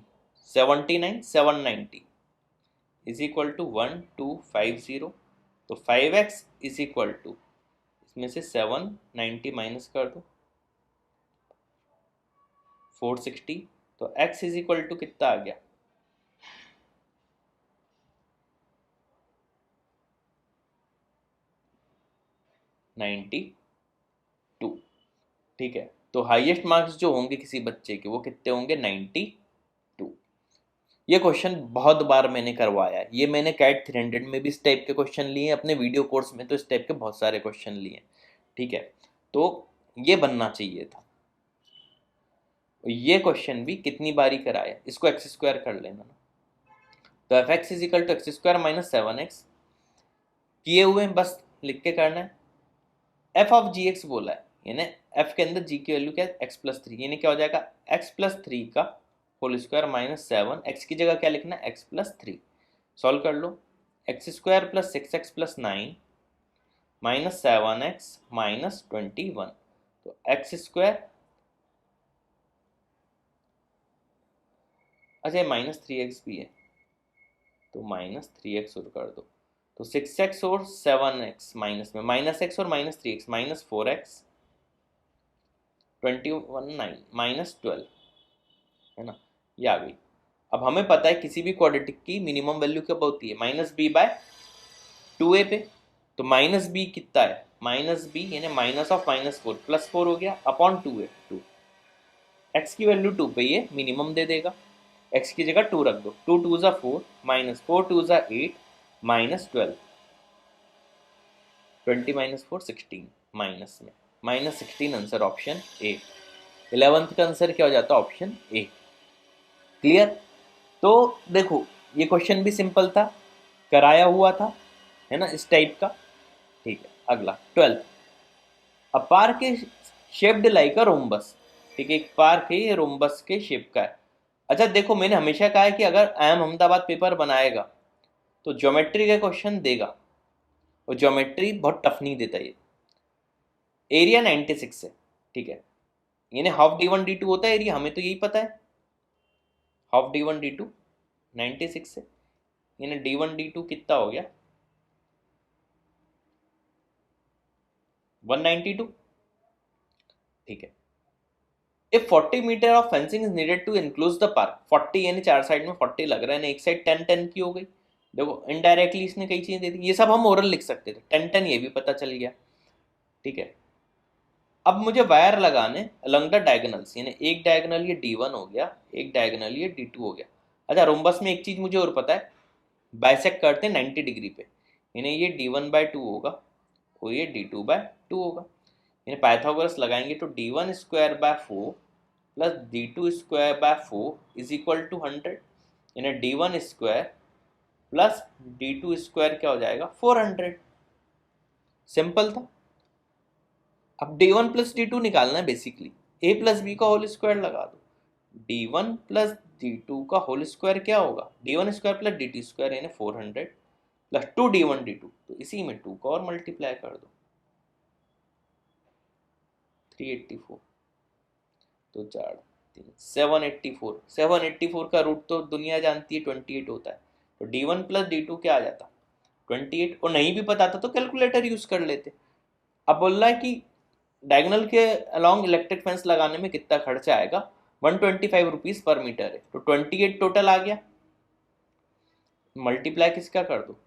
Speaker 1: 79, 790 is equal to 1250। तो 5x इज इक्वल टू, इसमें से 790 माइनस कर दो, 460। तो x इज इक्वल टू कितना आ गया? 92। ठीक है, तो हाईएस्ट मार्क्स जो होंगे किसी बच्चे के वो कितने होंगे? 92। ये क्वेश्चन बहुत बार मैंने करवाया है। ये मैंने कैट 300 में भी इस टाइप के क्वेश्चन लिए, अपने वीडियो कोर्स में तो इस टाइप के बहुत सारे क्वेश्चन लिए। ठीक है, तो ये बनना चाहिए था। ये क्वेश्चन भी कितनी बारी कराया, इसको एक्स स्क्वायर कर लेना ना। तो f x is equal to x square minus 7x किए हुए हैं, बस लिख के करना है। एफ ऑफ जी एक्स बोला है, यानी एफ के अंदर जी की वैल्यू क्या है? एक्स प्लस 3, यानी क्या हो जाएगा? एक्स प्लस 3 का होल स्क्वायर माइनस 7, एक्स की जगह क्या लिखना है? X plus 3। सॉल्व कर लो, x square plus 6x plus 9 minus 7x minus 21। तो एक्स स्क्वायर, अच्छा माइनस 3x भी है, तो माइनस 3x और कर दो। तो 6x और 7x माइनस में, माइनस x और minus 3x, minus 4x 21 9 minus 12, है ना, ये आ गई। अब हमें पता है किसी भी क्वाड्रेटिक की मिनिमम वैल्यू कब होती है? माइनस बी बाय 2a पे। तो माइनस बी कितना है? माइनस बी यानी माइनस ऑफ माइनस 4 प्लस 4 हो गया अपॉन 2a, 2 x की वैल्यू 2 पे ये मिनिमम दे देगा, x की जगह 2 रख दो, 2 2 ज़ा 4 माइनस 4 2 ज़ा 8 माइनस 12, 20 माइनस 4 16, माइनस में minus 16 answer option A. 11th का आंसर क्या हो जाता है? Option A. क्लियर? तो देखो ये क्वेश्चन भी सिंपल था, कराया हुआ था, है ना, इस टाइप का। ठीक है, अगला 12th, a park is shaped like a rhombus. ठीक है, एक पार्क है, ये रोम्बस के शेप का है। अच्छा देखो, मैंने हमेशा कहा है कि अगर IIM अहमदाबाद पेपर बनाएगा तो ज्योमेट्री का क्वेश्चन देगा, और ज्योमेट्री बहुत टफ नहीं देता ये। एरिया 96 है, ठीक है, यानी हाफ D1 D2 होता है एरिया, हमें तो यही पता है, हाफ D1 D2 96 है, यानी D1 D2 कितना हो गया? 192। ठीक है, if 40 metre of fencing is needed to enclose the park, 40 यानी चार साइड में 40 लग रहा है ना, एक साइड 10 10 की हो गई। देखो इनडायरेक्टली इसने कई चीजें दे दी, ये सब हम ओरल लिख सकते थे, 10 10 ये भी पता चल गया। ठीक है, अब मुझे वायर लगाने अलंग द डायगोनल्स, यानी एक डायगोनल ये D1 हो गया, एक डायगोनल ये D2 हो गया। अच्छा रोम्बस में एक चीज मुझे और पता है, बाइसेक्ट करते हैं 90 डिग्री पे, यानी ये D1/2 होगा और ये D2/2 होगा, यानी पाइथागोरस लगाएंगे तो D1²/4 plus D2²/4 is equal to 100, यानी D1² प्लस D2² क्या हो जाएगा? 400। सिंपल था। अब D1 प्लस D2 निकालना है बेसिकली, a प्लस बी का होल स्क्वायर लगा दो, D1 प्लस D2 का होल स्क्वायर क्या होगा? D1² प्लस D2² यानी 400 प्लस 2D1 D2, तो इसी में 2 का और मल्टीप्लाई कर दो, 384, तो 4 3 784, 784 का रूट तो दुनिया जानती है 28 होता है, तो D1 प्लस D2 क्या आ जाता? 28, और नहीं भी पता था तो कैलकुलेटर यूज कर लेते। अब बोल रहा है कि डायगोनल के अलॉन्ग इलेक्ट्रिक फेंस लगाने में कितना खर्चा आएगा? 125 रुपीज पर मीटर है, तो 28 टोटल आ गया, मल्टीप्लाई किसका कर दो?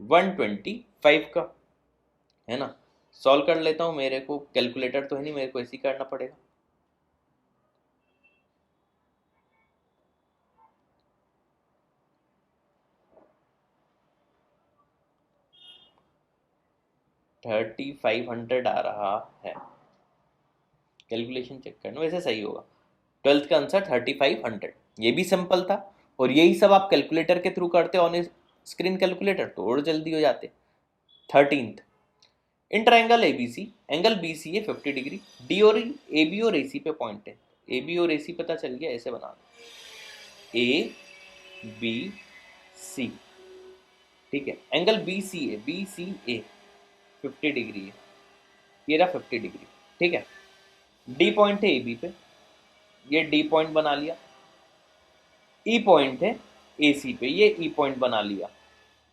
Speaker 1: 125 का, है ना। सॉल्व कर लेता हूँ, मेरे को कैलकुलेटर तो है नहीं, मेरे को ऐसे ही करना पड़ेगा। $3500 आ रहा है, कैलकुलेशन चेक करना, वैसे सही होगा। 12th का आंसर 3500, ये भी सिंपल था, और यही सब आप कैलकुलेटर के थ्रू करते ऑन स्क्रीन कैलकुलेटर तो और जल्दी हो जाते। 13th, in triangle ABC, angle BC है 50 डिग्री, डी और AB और AC पे पॉइंट है, AB और AC पता चल गया, ऐसे बना दो ABC, ठीक है, एंगल BC है, BCA 50 डिग्री है, ये रहा 50 डिग्री, ठीक है। D पॉइंट है AB पे, ये D पॉइंट बना लिया, E पॉइंट है AC पे, ये E पॉइंट बना लिया।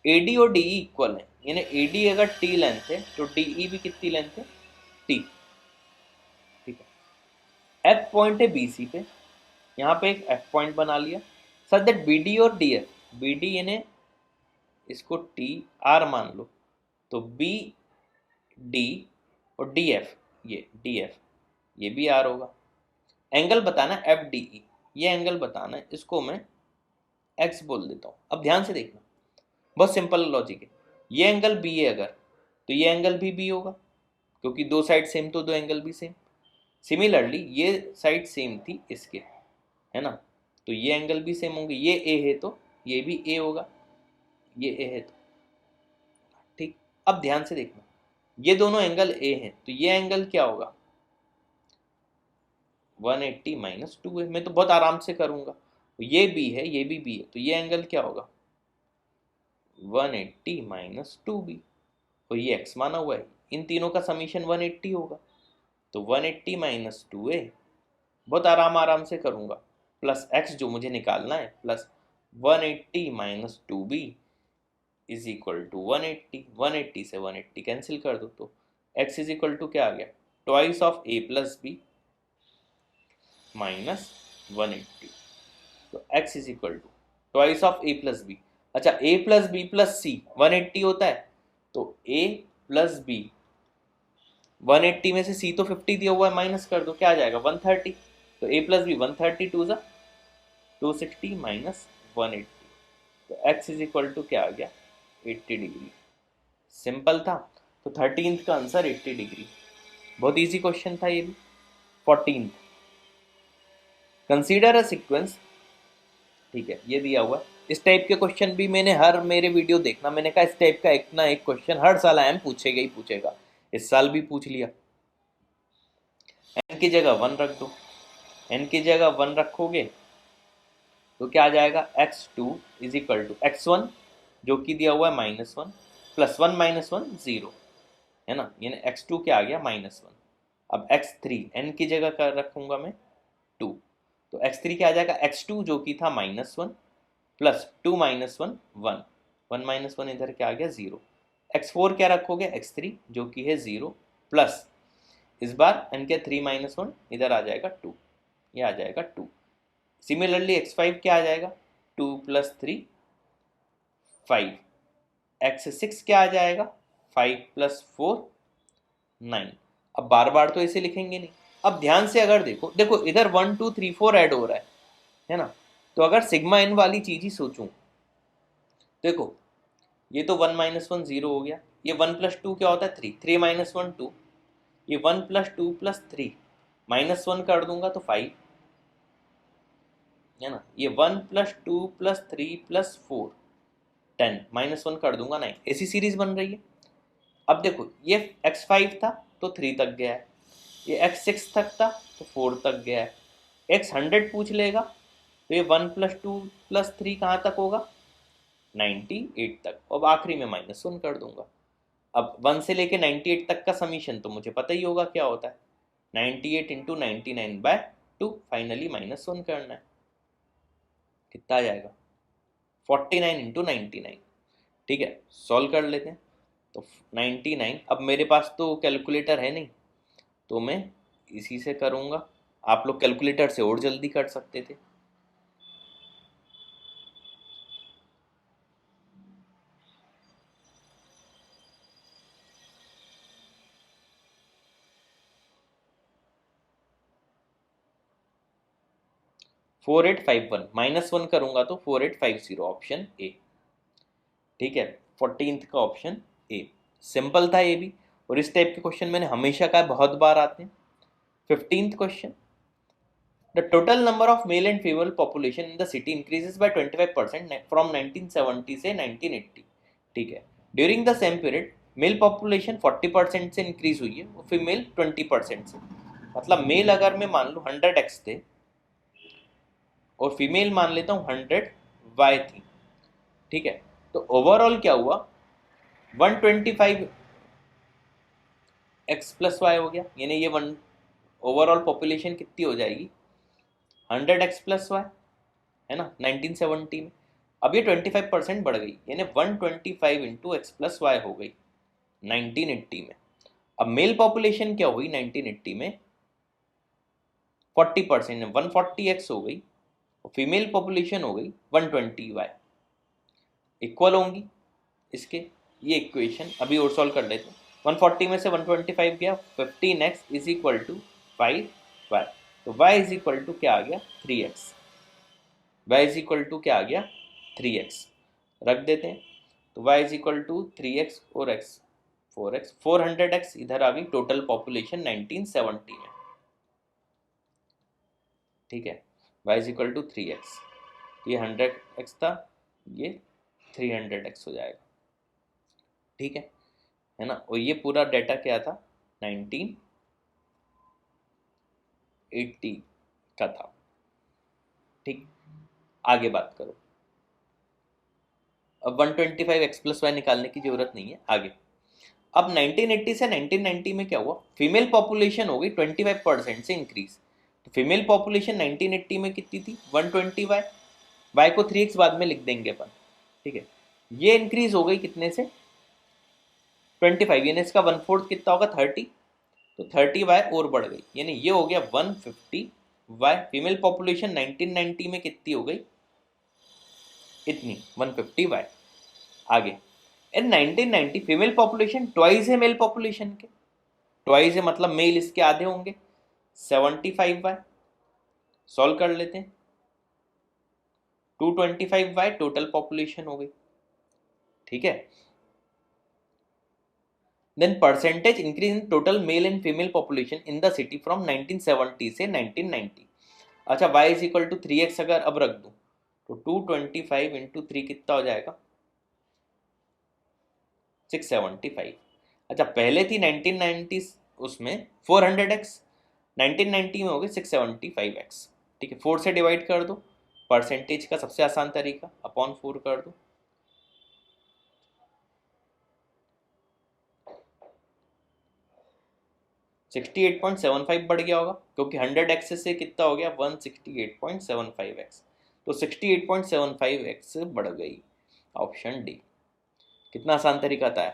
Speaker 1: AD और DE इक्वल है, यानी AD अगर T लेंथ है तो DE भी कितनी लेंथ है? T, ठीक है। F पॉइंट है BC पे, यहाँ पे एक F पॉइंट बना लिया, सच दैट BD और DF, BD यानी इसको TR मान लो, तो BD और DF, ये DF ये भी R होगा। एंगल बताना FDE, ये एंगल बताना है, इसको मैं X बोल देता हूँ। अब ध्यान से देखना, बहुत सिंपल लॉजिक है, ये एंगल B है अगर, तो ये एंगल भी B होगा, क्योंकि दो साइड सेम तो दो एंगल भी सेम। सिमिलरली ये साइड सेम थी इसके, है ना, तो ये एंगल भी सेम होंगे, ये A है तो ये भी A होगा, ये A है तो, ठीक। अब ध्यान से देखना, ये दोनों एंगल A हैं, तो ये एंगल क्या होगा? 180 माइनस 2 है, मैं तो बहुत आराम से करूंगा, ये B है, ये भी B है, तो ये एंगल क्या होगा? 180 माइनस 2B, और ये x माना हुआ है, इन तीनों का समीशन 180 होगा, तो 180 माइनस 2A, बहुत आराम से करूंगा, प्लस x जो मुझे निकालना है, plus 180 minus 2B is equal to 180, 180 से 180 कैंसिल कर दो, तो x इज इक्वल टू क्या आ गया? Twice of A plus B minus 180, तो x is equal to twice of A plus B। अच्छा A plus B plus C 180 होता है, तो A प्लस B, 180 में से C तो 50 दिया हुआ है, माइनस कर दो, क्या आ जाएगा? 130, तो a प्लस बी 132 ज़ा 260 माइनस 180, तो x इज इक्वल टू क्या आ गया 80 डिग्री। सिंपल था। तो 13th का आंसर 80 डिग्री। बहुत इजी क्वेश्चन था ये भी। 14th, कंसीडर अ सीक्वेंस, ठीक है, ये दिया हुआ। इस टाइप के क्वेश्चन भी मैंने हर मेरे वीडियो देखना, मैंने कहा इस टाइप का एक ना एक क्वेश्चन हर साल आयम पूछेगा ही पूछेगा। इस साल भी पूछ लिया। n की जगह 1 रख दो, n की जगह 1 रखोगे तो क्या आ जाएगा x2 is equal to x1 जो कि दिया हुआ है -1 प्लस 1 माइनस 1 0, है ना, यानी x2 क्या आ गया -1। अब x3 n की जगह कर रखूंगा मैं 2, तो x3 क्या आ जाएगा x2 जो कि था -1 प्लस 2 माइनस 1 1, 1 माइनस 1 इधर क्या आ गया 0। x4 क्या रखोगे x3 जो कि है 0 प्लस इस बार n के 3 माइनस 1 इधर आ जाएगा 2, ये आ जाएगा 2। सिमिलरली x5 क्या आ जाएगा 2 प्लस 3 5, x6 क्या आ जाएगा 5 प्लस 4 9। अब बार बार तो ऐसे लिखेंगे नहीं। अब ध्यान से अगर देखो, देखो इधर 1 2 3 4 ऐड हो रहा है ना, तो अगर सिग्मा n वाली चीज ही सोचूं, देखो ये तो 1 माइनस 1 0 हो गया, ये 1 प्लस 2 क्या होता है 3, 3 माइनस 1 2, ये 1 प्लस 2 प्लस 3 माइनस 1 कर दूंगा तो 5, है ना, ये 1 प्लस 2 प्लस 3 प्लस 4 10 माइनस 1 कर दूंगा 9, ऐसी सीरीज बन रही है। अब देखो ये x5 था तो 3 तक गया है, ये x6 तक था तो 4 तक गया है, x 100 पूछ लेगा तो ये 1 प्लस 2 प्लस 3 कहाँ तक होगा 98 तक। अब आखिरी में -1 कर दूंगा। अब 1 से लेके 98 तक का समीशन तो मुझे पता ही होगा क्या होता है, 98 इंटू 99/2, फाइनली -1 करना है, कितना आ जाएगा 49 इंटू 99। ठीक है, सॉल्व कर लेते हैं। तो 99, अब मेरे पास तो कैलकुलेटर है नहीं तो मैं इसी से करूँगा, आप लोग कैलकुलेटर से और जल्दी कर सकते थे। -4851 -1 करूंगा तो 4850, ऑप्शन ए। ठीक है, 14th का ऑप्शन ए। सिंपल था ये भी, और इस टाइप के क्वेश्चन मैंने हमेशा कहा बहुत बार आते हैं। 15th question, the total number of male and female population in the city increases by 25% from 1970 से 1980। ठीक है, during the same period mail population 40% से इंक्रीज हुई है और फीमेल 20% से। मतलब मेल अगर मैं मान लूँ 100x थे और फीमेल मान लेता हूँ 100y थी। ठीक है, तो ओवरऑल क्या हुआ 125x प्लस वाई हो गया, यानी ये वन ओवरऑल पॉपुलेशन कितनी हो जाएगी 100x प्लस वाई, है ना, 1970 में। अब ये 25% बढ़ गई, यानी 125 इंटू एक्स प्लस वाई हो गई 1980 में। अब मेल पॉपुलेशन क्या हुई 1980 में 40%, 140x हो गई, और फीमेल पॉपुलेशन हो गई 120y। इक्वल होंगी इसके, ये इक्वेशन अभी और सॉल्व कर लेते हैं। 140 में से 125 गया, 15x is equal to 5y, तो y इज इक्वल टू क्या आ गया 3x, y is equal to क्या आ गया 3x, रख देते हैं। तो y is equal to 3x और x 4x, 400x इधर आ गई टोटल पॉपुलेशन 1970 में। ठीक है, y is equal to 3x, ये 100x था, ये 300x हो जाएगा। ठीक है ना, और ये पूरा डेटा क्या था 1980 का था। ठीक, आगे बात करो। अब 125x प्लस वाई निकालने की जरूरत नहीं है, आगे। अब 1980 से 1990 में क्या हुआ, फीमेल पॉपुलेशन हो गई 25% से इंक्रीज। तो फीमेल पॉपुलेशन 1980 में कितनी थी 120y, y को 3x बाद में लिख देंगे अपन। ठीक है, ये इंक्रीज हो गई कितने से 25, यानी इसका 1/4 कितना होगा 30, तो 30y और बढ़ गई, यानी ये हो गया 150y। फीमेल पॉपुलेशन 1990 में कितनी हो गई इतनी 150y। आगे इन 1990 फीमेल पॉपुलेशन ट्वाइस है मेल पॉपुलेशन के, ट्वाइस है मतलब मेल इसके आधे होंगे 75y, सॉल्व कर लेते हैं। 225y टोटल पॉपुलेशन हो गई, ठीक है। Then percentage increase in total male and female population in the city from 1970 से 1990। अच्छा, y is equal to 3x अगर अब रख दूं तो 225 इंटू 3 कितना हो जाएगा, 675। अच्छा, पहले थी 1990 उसमें 400x, 1990 में हो गई 675x, ठीक है। 4 से डिवाइड कर दो, परसेंटेज का सबसे आसान तरीका, अपॉन 4 कर दो, 68.75 बढ़ गया होगा, क्योंकि 100x से कितना हो गया 168.75x, तो 68.75x बढ़ गई। Option D. कितना आसान तरीका था,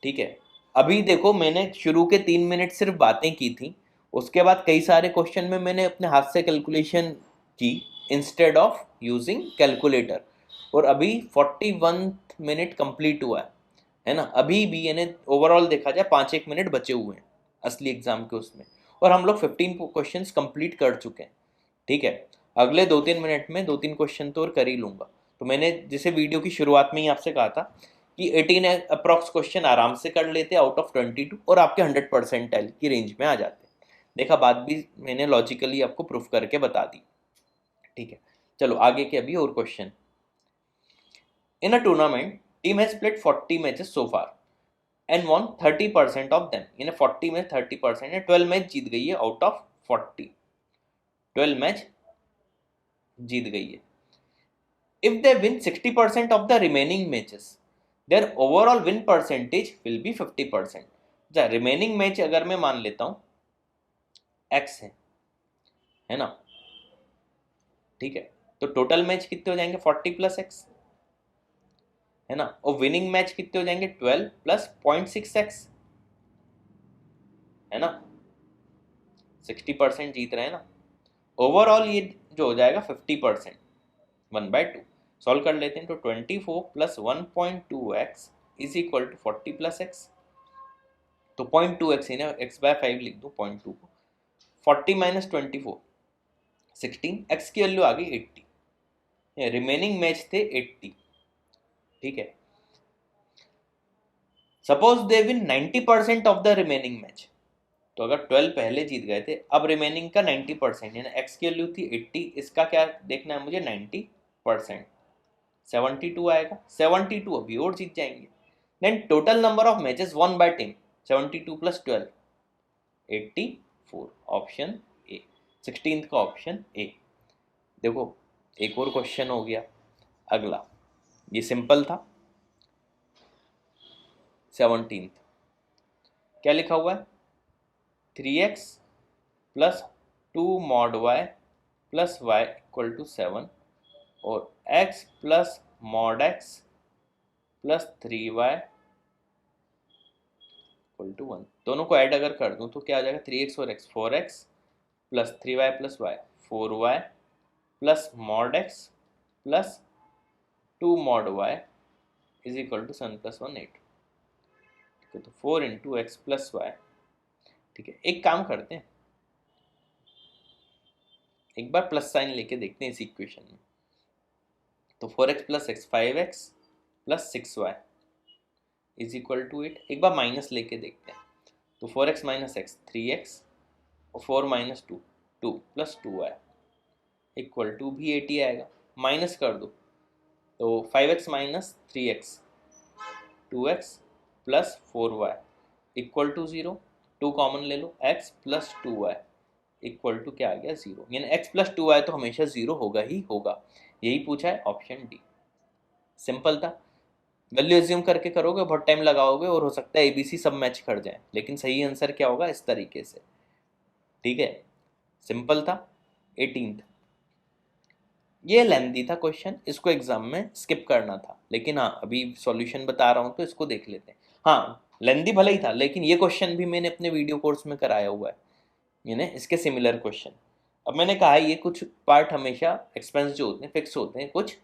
Speaker 1: ठीक है। अभी देखो, मैंने शुरू के 3 मिनट सिर्फ बातें की थी, उसके बाद कई सारे क्वेश्चन में मैंने अपने हाथ से कैलकुलेशन की इंस्टेड ऑफ यूजिंग कैलकुलेटर, और अभी 41 मिनट कंप्लीट हुआ है ना। अभी भी यानी ओवरऑल देखा जाए 5-1 मिनट बचे हुए हैं असली एग्जाम के उसमें, और हम लोग 15 क्वेश्चंस कंप्लीट कर चुके हैं, ठीक है। अगले 2-3 मिनट में 2-3 क्वेश्चन तो और कर ही लूँगा। तो मैंने जैसे वीडियो की शुरुआत में ही आपसे कहा था कि 18 अप्रॉक्स क्वेश्चन आराम से कर लेते आउट ऑफ 22, और आपके 100% की रेंज में आ जाते। देखा, बात भी मैंने लॉजिकली आपको प्रूफ करके बता दी, ठीक है। चलो आगे के अभी और question. In a tournament team has played 40 matches so far and won 30% of them, यानी 40 में 30% है, 12 मैच जीत गई है आउट ऑफ 40, 12 मैच जीत गई है। If they win 60% of the remaining matches their overall win percentage will be 50%। अच्छा, रिमेनिंग मैच अगर मैं मान लेता हूं x है ना, ठीक है, तो टोटल मैच कितने हो जाएंगे 40 प्लस x, है ना, और विनिंग मैच कितने हो जाएंगे 12 प्लस 0.6x, है ना, 60% जीत रहे हैं ना। ओवरऑल ये जो हो जाएगा 50%, 1/2। सॉल्व कर लेते हैं, तो 24 plus 1.2x is equal to 40 plus x, तो 0.2x है ना, x/5 लिख दो 0.2 को, 40 माइनस 24 16, x की वैल्यू आ गई 80, रिमेनिंग मैच थे 80, ठीक है। Suppose they win 90% of the remaining match, तो अगर 12 पहले जीत गए थे, अब रिमेनिंग का 90%, यानी x की वैल्यू थी 80, इसका क्या देखना है मुझे 90%, 72 आएगा, 72 अभी और जीत जाएंगे। Then total number of matches won by team 72 plus 12 84, option A, 16 का ऑप्शन ए। देखो एक और क्वेश्चन हो गया अगला, ये सिंपल था। 17 क्या लिखा हुआ है, 3x plus 2 mod y plus y equal to 7 और x plus mod x plus 3y equal to 1। दोनों को ऐड अगर कर दूं तो क्या आ जाएगा, 3x और x 4x plus 3y plus y 4y plus mod x plus 2 mod y is equal to 7 plus 1 8, ठीक है। तो 4 इंटू एक्स प्लस वाई, ठीक है। एक काम करते हैं, एक बार प्लस साइन लेके देखते हैं इस इक्वेशन में, तो 4x plus x 5x plus 6y is equal to 8। एक बार माइनस लेके देखते हैं, तो 4x माइनस एक्स 3x और 4 minus 2 2 plus 2y equal to भी 80 आएगा। माइनस कर दो, तो 5x minus 3x 2x plus 4y equal to 0, 2 common ले लो, x plus 2y equal to क्या आ गया 0, यानी x प्लस 2y तो हमेशा 0 होगा ही होगा। यही पूछा है, ऑप्शन डी। सिंपल था, वैल्यू एज्यूम करके करोगे बहुत टाइम लगाओगे और हो सकता है एबीसी सब मैच कर जाए, लेकिन सही आंसर क्या होगा इस तरीके से, ठीक है। सिंपल था। 18 ये लेंथी था क्वेश्चन, इसको एग्जाम में स्किप करना था, लेकिन हाँ अभी सॉल्यूशन बता रहा हूँ तो इसको देख लेते हैं। हाँ लेंथी भले ही था, लेकिन ये क्वेश्चन भी मैंने अपने वीडियो कोर्स में कराया हुआ है, यानी इसके सिमिलर क्वेश्चन। अब मैंने कहा है ये कुछ पार्ट हमेशा एक्सपेंस जो होते हैं फिक्स होते हैं, कुछ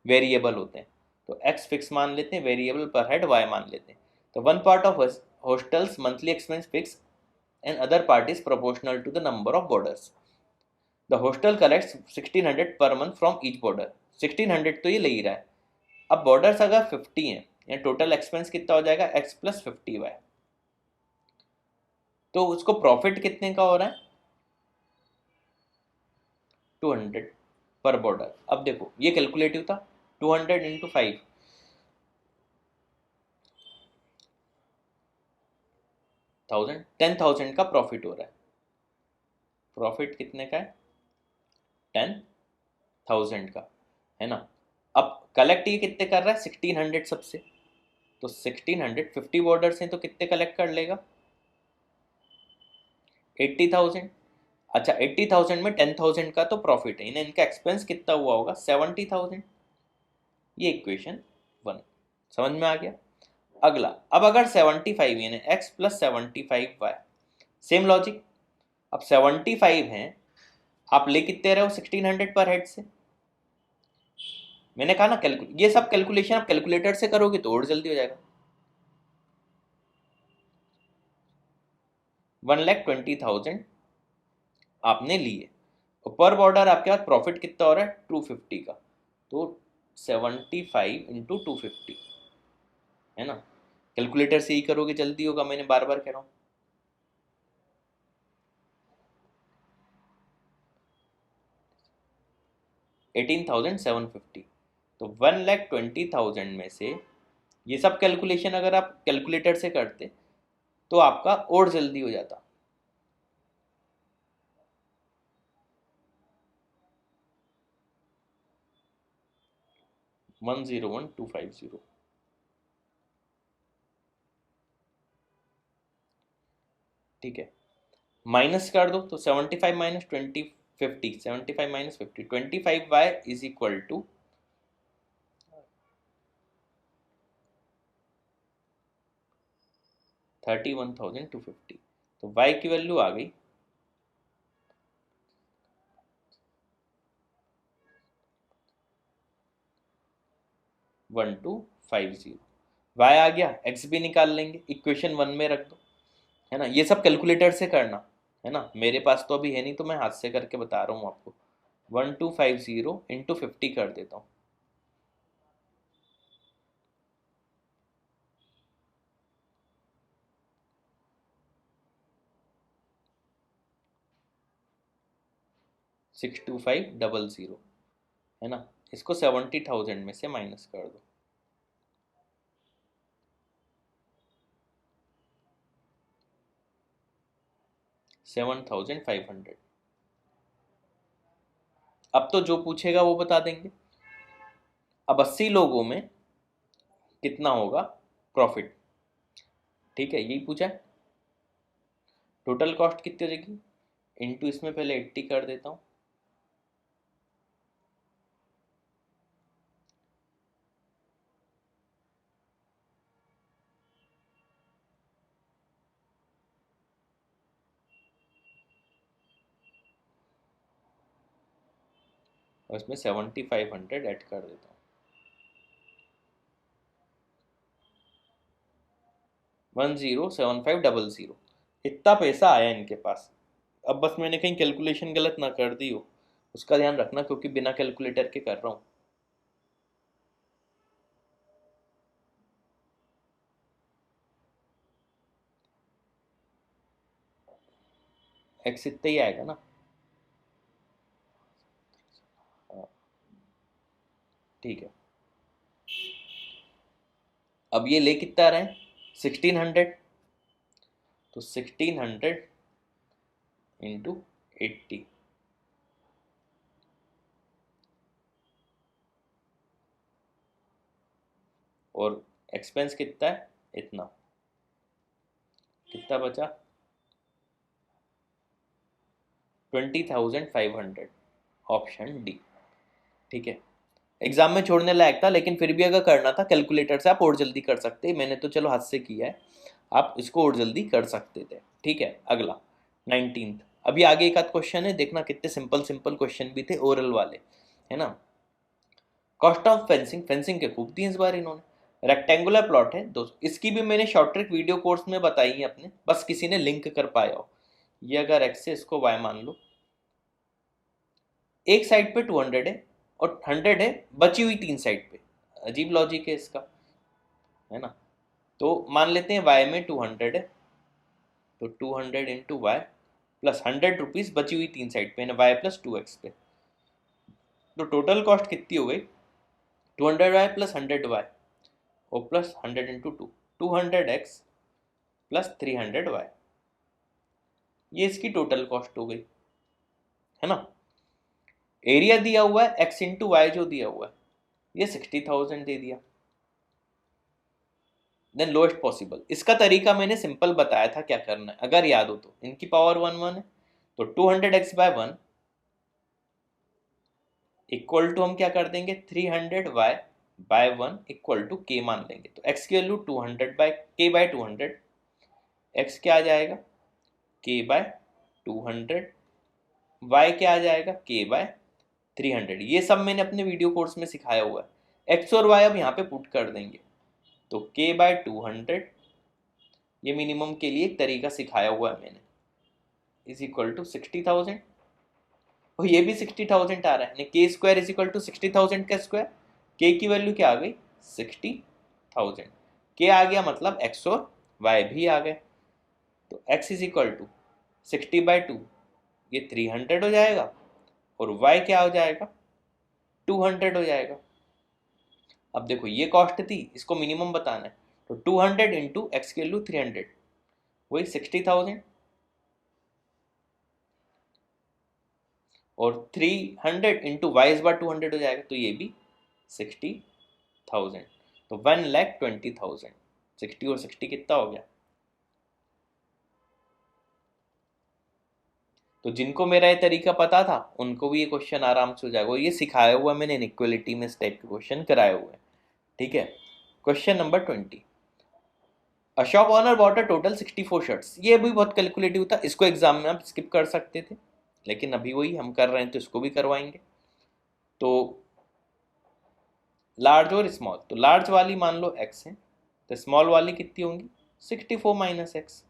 Speaker 1: वेरिएबल होते हैं, तो एक्स फिक्स मान लेते हैं, वेरिएबल पर हेड वाई मान लेते हैं। तो one part of hostel's monthly expense fixed and other part is proportional to the number of boarders. The hostel collects 1600 per month from each border. 1600 तो ये ले ही रहा है। अब बॉर्डर्स अगर 50 हैं, या टोटल एक्सपेंस कितना हो जाएगा x प्लस 50y। तो उसको प्रॉफिट कितने का हो रहा है 200 पर बॉर्डर। अब देखो ये कैलकुलेटिव था, 200 इंटू 5, 10,000 का प्रॉफिट हो रहा है। प्रॉफिट कितने का है 10,000 का, है ना। अब कलेक्ट ये कितने कर रहा है 1600 सबसे, तो 1600 50 बॉर्डर से तो कितने कलेक्ट कर लेगा 80,000। अच्छा 80,000 में 10,000 का तो प्रॉफिट है, इन्हें इनका एक्सपेंस कितना हुआ होगा 70,000। ये इक्वेशन 1 समझ में आ गया। अगला, अब अगर 75 यानी x plus 75y, same logic. अब 75 हैं, आप ले कितने रहे हो 1600 पर हेड से। मैंने कहा ना ये सब कैलकुलेशन आप कैलकुलेटर से करोगे तो और जल्दी हो जाएगा। 1,20,000 आपने लिए, और पर बॉर्डर आपके पास प्रॉफिट कितना हो रहा है 250 का, तो 75 इंटू 250, है ना। कैलकुलेटर से ही करोगे जल्दी होगा, मैंने बार बार कह रहा हूँ। 18,750। तो 1,20,000 में से ये सब कैलकुलेशन अगर आप कैलकुलेटर से करते तो आपका और जल्दी हो जाता। वन 1,01,250, ठीक है। माइनस कर दो तो 75 minus 20 50, 75 minus 50 25y is equal to 31,250। तो y की वैल्यू आ गई 1,250। y आ गया, x भी निकाल लेंगे, इक्वेशन 1 में रख दो, है ना। ये सब कैलकुलेटर से करना, है ना। मेरे पास तो अभी है नहीं, तो मैं हाथ से करके बता रहा हूँ आपको। 1,250 इंटू 50 कर देता हूँ। Six two five double zero, है ना। इसको 70,000 में से माइनस कर दो, 7,500। अब तो जो पूछेगा वो बता देंगे। अब 80 लोगों में कितना होगा प्रॉफिट, ठीक है, यही पूछा है। टोटल कॉस्ट कितनी हो जाएगी, इंटू इसमें पहले 80 कर देता हूँ, और इसमें 7,500 ऐड कर देता हूँ। 1,075,000, इतना पैसा आया इनके पास। अब बस मैंने कहीं कैलकुलेशन गलत ना कर दी हो, उसका ध्यान रखना, क्योंकि बिना कैलकुलेटर के कर रहा हूँ। एक्स इतना ही आएगा ना, हाँ, ठीक है। अब ये ले कितना रहे हैं 1600, तो 1600 इंटू 80, और एक्सपेंस कितना है इतना, कितना बचा 20,500, ऑप्शन डी, ठीक है। एग्जाम में छोड़ने लायक था, लेकिन फिर भी अगर करना था कैलकुलेटर से आप और जल्दी कर सकते। मैंने तो चलो हाथ से किया है, आप इसको और जल्दी कर सकते थे, ठीक है। अगला 19th, अभी आगे एक आध क्वेश्चन है, देखना कितने सिंपल सिंपल क्वेश्चन भी थे ओरल वाले, है ना। कॉस्ट ऑफ फेंसिंग, फेंसिंग के खूब दिए इस बार इन्होंने। रेक्टेंगुलर प्लॉट है दोस्तों, इसकी भी मैंने शॉर्ट ट्रिक वीडियो कोर्स में बताई है अपने, बस किसी ने लिंक कर पाया हो। ये अगर एक्स है, इसको वाई मान लो, एक साइड पे 200 है और 100 है बची हुई 3 साइड पे। अजीब लॉजिक है इसका, है ना। तो मान लेते हैं y में 200 है, तो 200 इंटू वाई प्लस 100 रुपीज़ बची हुई 3 साइड पे, वाई प्लस 2x पे। तो टोटल कॉस्ट कितनी हो गई, 200y प्लस 100y और plus 100 into 200x plus 300y। ये इसकी टोटल कॉस्ट हो गई, है ना। एरिया दिया हुआ है x इंटू वाई जो दिया हुआ है, ये 60,000 दे दिया। देन लोएस्ट पॉसिबल, इसका तरीका मैंने सिंपल बताया था क्या करना है, अगर याद हो तो। इनकी पावर 1 है, तो 200x बाय 1 इक्वल टू हम क्या कर देंगे 300y bye 1 equal to k मान लेंगे। तो x की value 200 by k by 200, x क्या आ जाएगा k बाय 200, y क्या आ जाएगा k बाय 300। ये सब मैंने अपने वीडियो कोर्स में सिखाया हुआ है। x और y अब यहाँ पे पुट कर देंगे, तो k बाय 200, ये मिनिमम के लिए एक तरीका सिखाया हुआ है मैंने, इज इक्वल टू 60,000। और ये भी 60,000 आ रहा है, के स्क्वायर इज इक्वल टू 60,000 का स्क्वायर। के की वैल्यू क्या आ गई 60,000, के आ गया मतलब x और y भी आ गए। तो x is equal to 60 by 2, ये 300 हो जाएगा, और y क्या हो जाएगा 200 हो जाएगा। अब देखो ये कॉस्ट थी, इसको मिनिमम बताना है, तो 200 इंटू एक्स की वैल्यू 300, वही 60,000, और 300 इंटू वाई इस बार 200 हो जाएगा, तो ये भी 60,000। तो 1,20,000, 60 और 60 कितना हो गया। तो जिनको मेरा ये तरीका पता था उनको भी ये क्वेश्चन आराम से हो जाएगा, और ये सिखाया हुआ मैंने इनइक्वालिटी में इस टाइप के क्वेश्चन कराए हुए हैं, ठीक है। Question number 20, a shop owner bought a total 64 shirts. ये भी बहुत कैलकुलेटिव था, इसको एग्जाम में आप स्किप कर सकते थे, लेकिन अभी वही हम कर रहे हैं तो इसको भी करवाएंगे। तो लार्ज और स्मॉल, तो लार्ज वाली मान लो x है, तो स्मॉल वाली कितनी होंगी 64 minus x.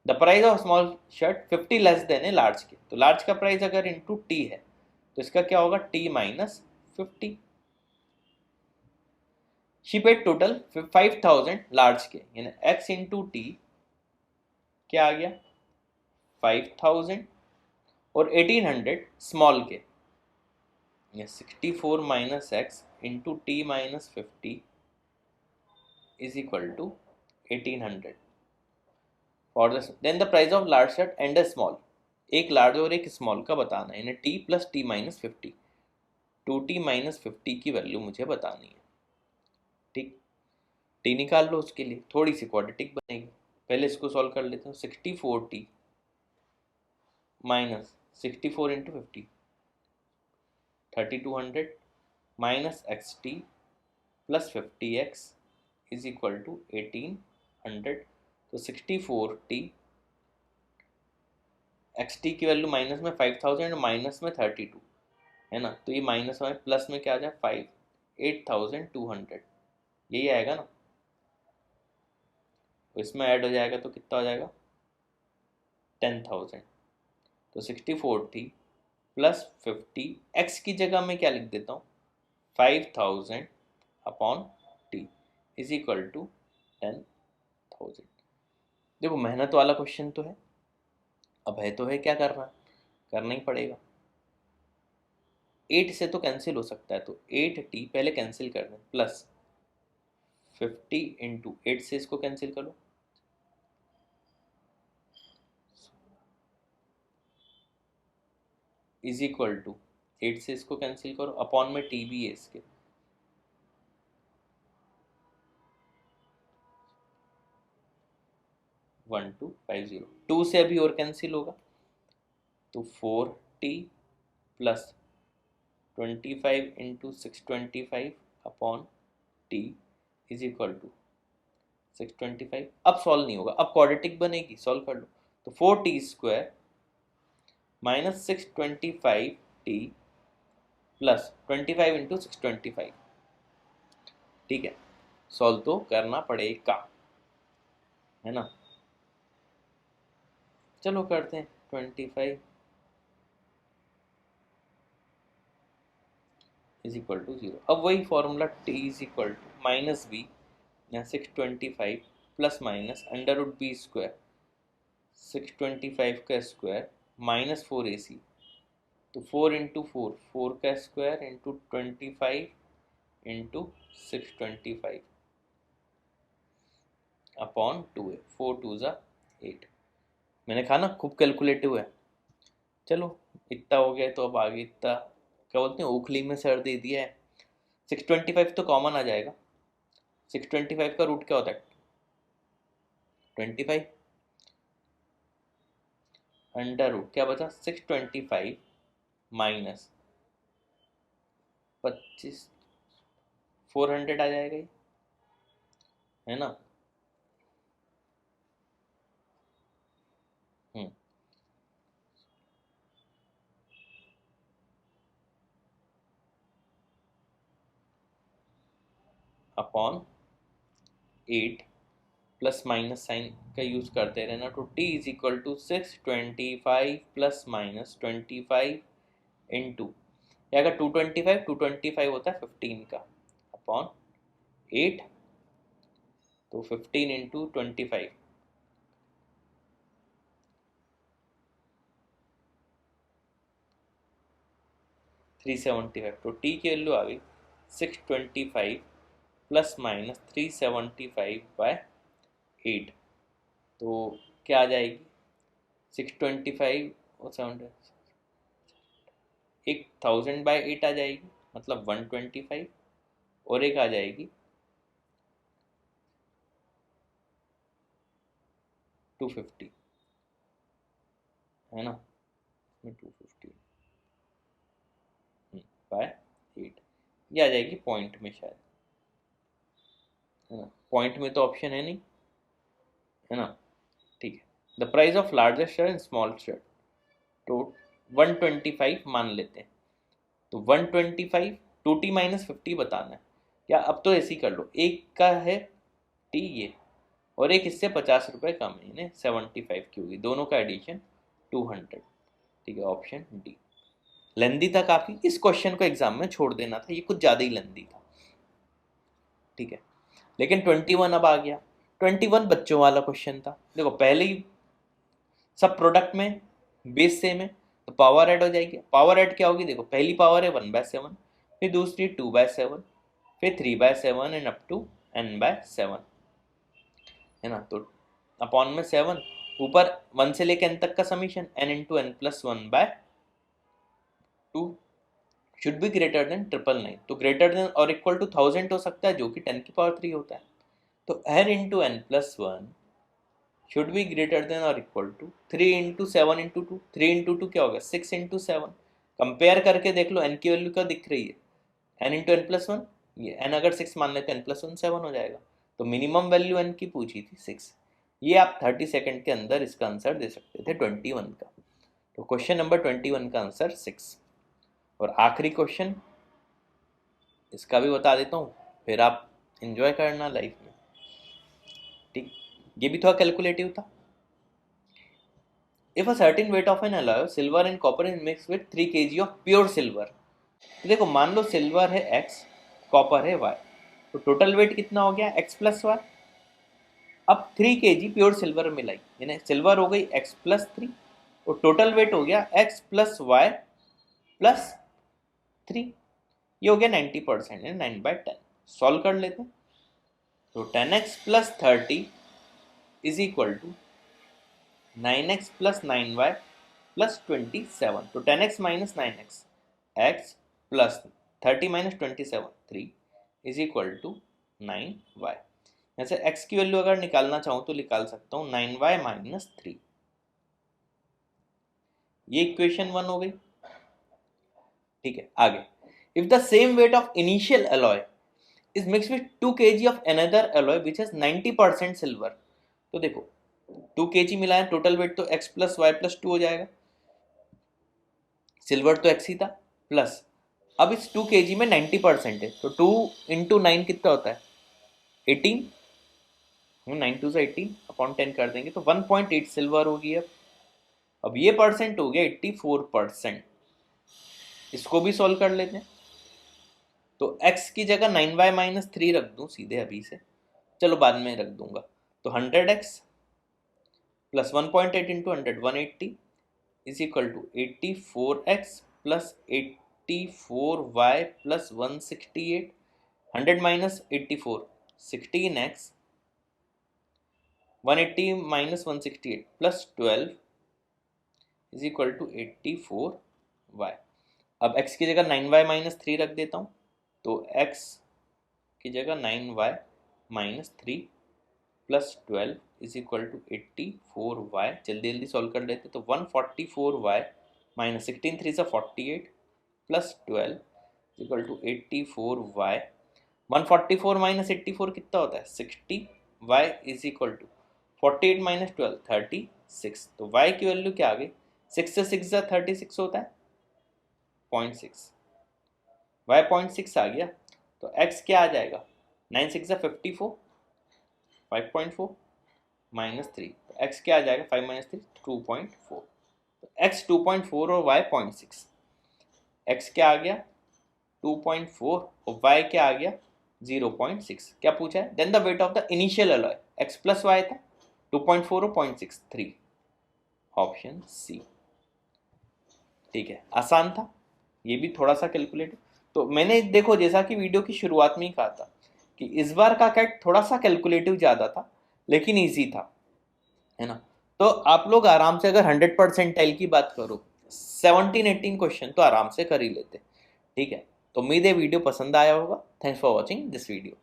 Speaker 1: The price of small shirt 50 less than है लार्ज के, तो लार्ज का प्राइस अगर इंटू टी है तो इसका क्या होगा t minus 50। She paid total 5,000 large के, यानी x इंटू टी क्या आ गया 5,000, और 1,800 स्मॉल के, 64 minus x into t minus 50 is equal to 1,800 for the then the price of large shirt and a small. एक लार्ज और एक स्मॉल का बताना है, यानी t plus t minus 50, 2t minus 50 की वैल्यू मुझे बतानी है, ठीक। टी निकाल लो, उसके लिए थोड़ी सी क्वाड्रेटिक बनेगी। पहले इसको सॉल्व कर लेते हैं, 64t minus 64 into 50 3200 minus x t plus 50x is equal to 1800। तो 64t, एक्स टी की वैल्यू माइनस में 5,000 माइनस में 32, है ना। तो ये माइनस में प्लस में क्या आ जाए 5, 8,200, यही आएगा ना। तो इसमें ऐड हो जाएगा तो कितना हो जाएगा 10,000। तो 64 थी प्लस 50, एक्स की जगह में क्या लिख देता हूँ 5,000 upon t is equal to 10,000। देखो मेहनत वाला क्वेश्चन तो है, अब है तो है, क्या करना है, करना ही पड़ेगा। 8 से तो कैंसिल हो सकता है, तो 8t पहले कैंसिल कर दें, प्लस 50 इंटू 8 से इसको कैंसिल करो, इज इक्वल टू 8 से इसको कैंसिल करो, अपॉन में टी भी है इसके, वन टू 50, 2 से अभी और कैंसिल होगा, तो 4t plus 25 into 625 upon t is equal to 625। अब सॉल्व नहीं होगा, अब क्वाड्रेटिक बनेगी, सॉल्व कर लो। तो 4t square minus 625t plus 25 into 625, ठीक है। सॉल्व तो करना पड़ेगा, है ना। चलो करते हैं 25 इज इक्वल टू 0। अब वही formula t is equal to minus b, यहाँ 625 plus minus under root b square, 625 का स्क्वायर माइनस 4ac, तो 4 इंटू 4, 4 का स्क्वायर इंटू 25 इंटू 625 अपॉन 2 है, 4 टू ज़ा 8। मैंने कहा ना खूब कैलकुलेटिव है। चलो इतना हो गया तो अब आगे इतना क्या बोलते हैं, ओखली में सर दे दिया है। 625 तो कॉमन आ जाएगा, 625 का रूट क्या होता है 25, अंडर रूट क्या बचा 625 माइनस 25, 400 आ जाएगा ये, है ना। अपॉन 8 प्लस माइनस साइन का यूज करते रहना, तो t is equal to 625 plus minus 25 into, या अगर 225 होता है 15 का अपॉन 8, तो 15 इंटू 25, 375, तो t की वैल्यू आ गई 625 प्लस माइनस 375 बाय 8, तो क्या आ जाएगी 625 और 7, एक 1000/8 आ जाएगी, मतलब 125, और एक आ जाएगी 250, है ना, 250 बाय 8, ये आ जाएगी पॉइंट में शायद, है ना। पॉइंट में तो ऑप्शन है नहीं, है ना। ठीक है, the price of largest share in small share, तो 125 मान लेते हैं, तो 125 2t माइनस 50 बताना है, या अब तो ऐसे ही कर लो, एक का है टी ये, और एक इससे 50 रुपये कम है, इन्हें 75 की होगी, दोनों का एडिशन 200। ठीक है, ऑप्शन डी। लेंदी था काफ़ी, इस क्वेश्चन को एग्जाम में छोड़ देना था, ये कुछ ज़्यादा ही लेंदी था। ठीक है, लेकिन 21 अब आ गया। 21 बच्चों वाला क्वेश्चन था। देखो पहले ही सब प्रोडक्ट में बेस सेम है, तो पावर ऐड हो जाएगी। पावर ऐड क्या होगी, देखो पहली पावर है 1/7, फिर दूसरी 2/7, फिर 3/7 एंड अप टू n/7, है ना। तो अपॉन में 7, ऊपर 1 से लेकर n तक का summation n into n plus 1/2 should be greater then 999, तो ग्रेटर देन और इक्वल टू 1000 हो सकता है, जो कि 10 की पावर 3 होता है। तो n into n plus 1 should be greater than और equal to 3 into 7 into 2, 3 into 2 क्या होगा 6 इंटू 7, कंपेयर करके देख लो n की वैल्यू क्या दिख रही है, n इंटू n प्लस 1, ये n अगर 6 मान लेते n प्लस 1 7 हो जाएगा, तो मिनिमम वैल्यू n की पूछी थी 6। ये आप 30 सेकंड के अंदर इसका आंसर दे सकते थे 21 का। तो क्वेश्चन नंबर 21 का आंसर 6। और आखिरी क्वेश्चन इसका भी बता देता हूँ, फिर आप एंजॉय करना लाइफ में। ठीक, ये भी थोड़ा कैलकुलेटिव था। If a certain weight of an alloy silver and copper is mix with 3 kg of pure silver, तो देखो मान लो सिल्वर है x, कॉपर है y, तो टोटल वेट कितना हो गया x प्लस वाई। अब 3 kg प्योर सिल्वर मिलाई, यानी सिल्वर हो गई x प्लस 3, तो टोटल वेट हो गया x प्लस वाई प्लस 3, ये हो गया 90%, 9/10। सॉल्व कर लेते हैं, तो 10x plus 30 is equal to 9x plus 9y plus 27, तो 10x minus 9x, x plus 30 minus 27 3 is equal to 9y। यहाँ से x की वैल्यू अगर निकालना चाहूँ तो निकाल सकता हूँ 9y माइनस 3। ये इक्वेशन 1 हो गई। ठीक है, आगे, if the same weight of initial alloy is mix with 2 kg of another alloy which has 90% silver, तो देखो 2 kg मिलाया, टोटल वेट तो x प्लस वाई प्लस 2 हो जाएगा, सिल्वर तो x ही था, प्लस अब इस 2 kg में 90% है, तो 2 इंटू 9 कितना होता है 18, 9 2 से 18 अपॉन 10 कर देंगे, तो 1.8 सिल्वर होगी। अब ये परसेंट हो गया 84%। इसको भी सॉल्व कर लेते हैं, तो x की जगह 9y माइनस 3 रख दूँ सीधे अभी से, चलो बाद में रख दूंगा। तो 100x plus 1.8 into 100 180 is equal to 84x plus 84y plus 168। 100 minus 84 16x 180 minus 168 plus 12 is equal to 84y। अब x की जगह 9y माइनस 3 रख देता हूँ, तो x की जगह 9y minus 3 plus 12 is equal to 84y। जल्दी जल्दी सॉल्व कर लेते, तो 144y माइनस 16 3 से 48 plus 12 is equal to 84y। 144 minus 84 कितना होता है 60। y is equal to 48 minus 12 36। तो y की वैल्यू क्या आ गई, 6 से 6 जा 36 होता है 0.6, y 0.6 आ गया। तो x क्या आ जाएगा, 9 6 जा 54 5.4 माइनस 3, तो x क्या आ जाएगा 5 माइनस 3 2.4। तो x 2.4 और y 0.6। x क्या आ गया 2.4 और y क्या आ गया 0.6। क्या पूछा है, then the weight of the initial alloy, x plus y था 2.4 और 0.6 3, ऑप्शन सी। ठीक है, आसान था ये भी थोड़ा सा कैलकुलेटिव। तो मैंने देखो जैसा कि वीडियो की शुरुआत में ही कहा था कि इस बार का कैट थोड़ा सा कैलकुलेटिव ज़्यादा था लेकिन इजी था, है ना। तो आप लोग आराम से अगर 100 परसेंटाइल की बात करो 17-18 क्वेश्चन तो आराम से कर ही लेते। ठीक है, तो उम्मीद है वीडियो पसंद आया होगा। Thanks for watching this video.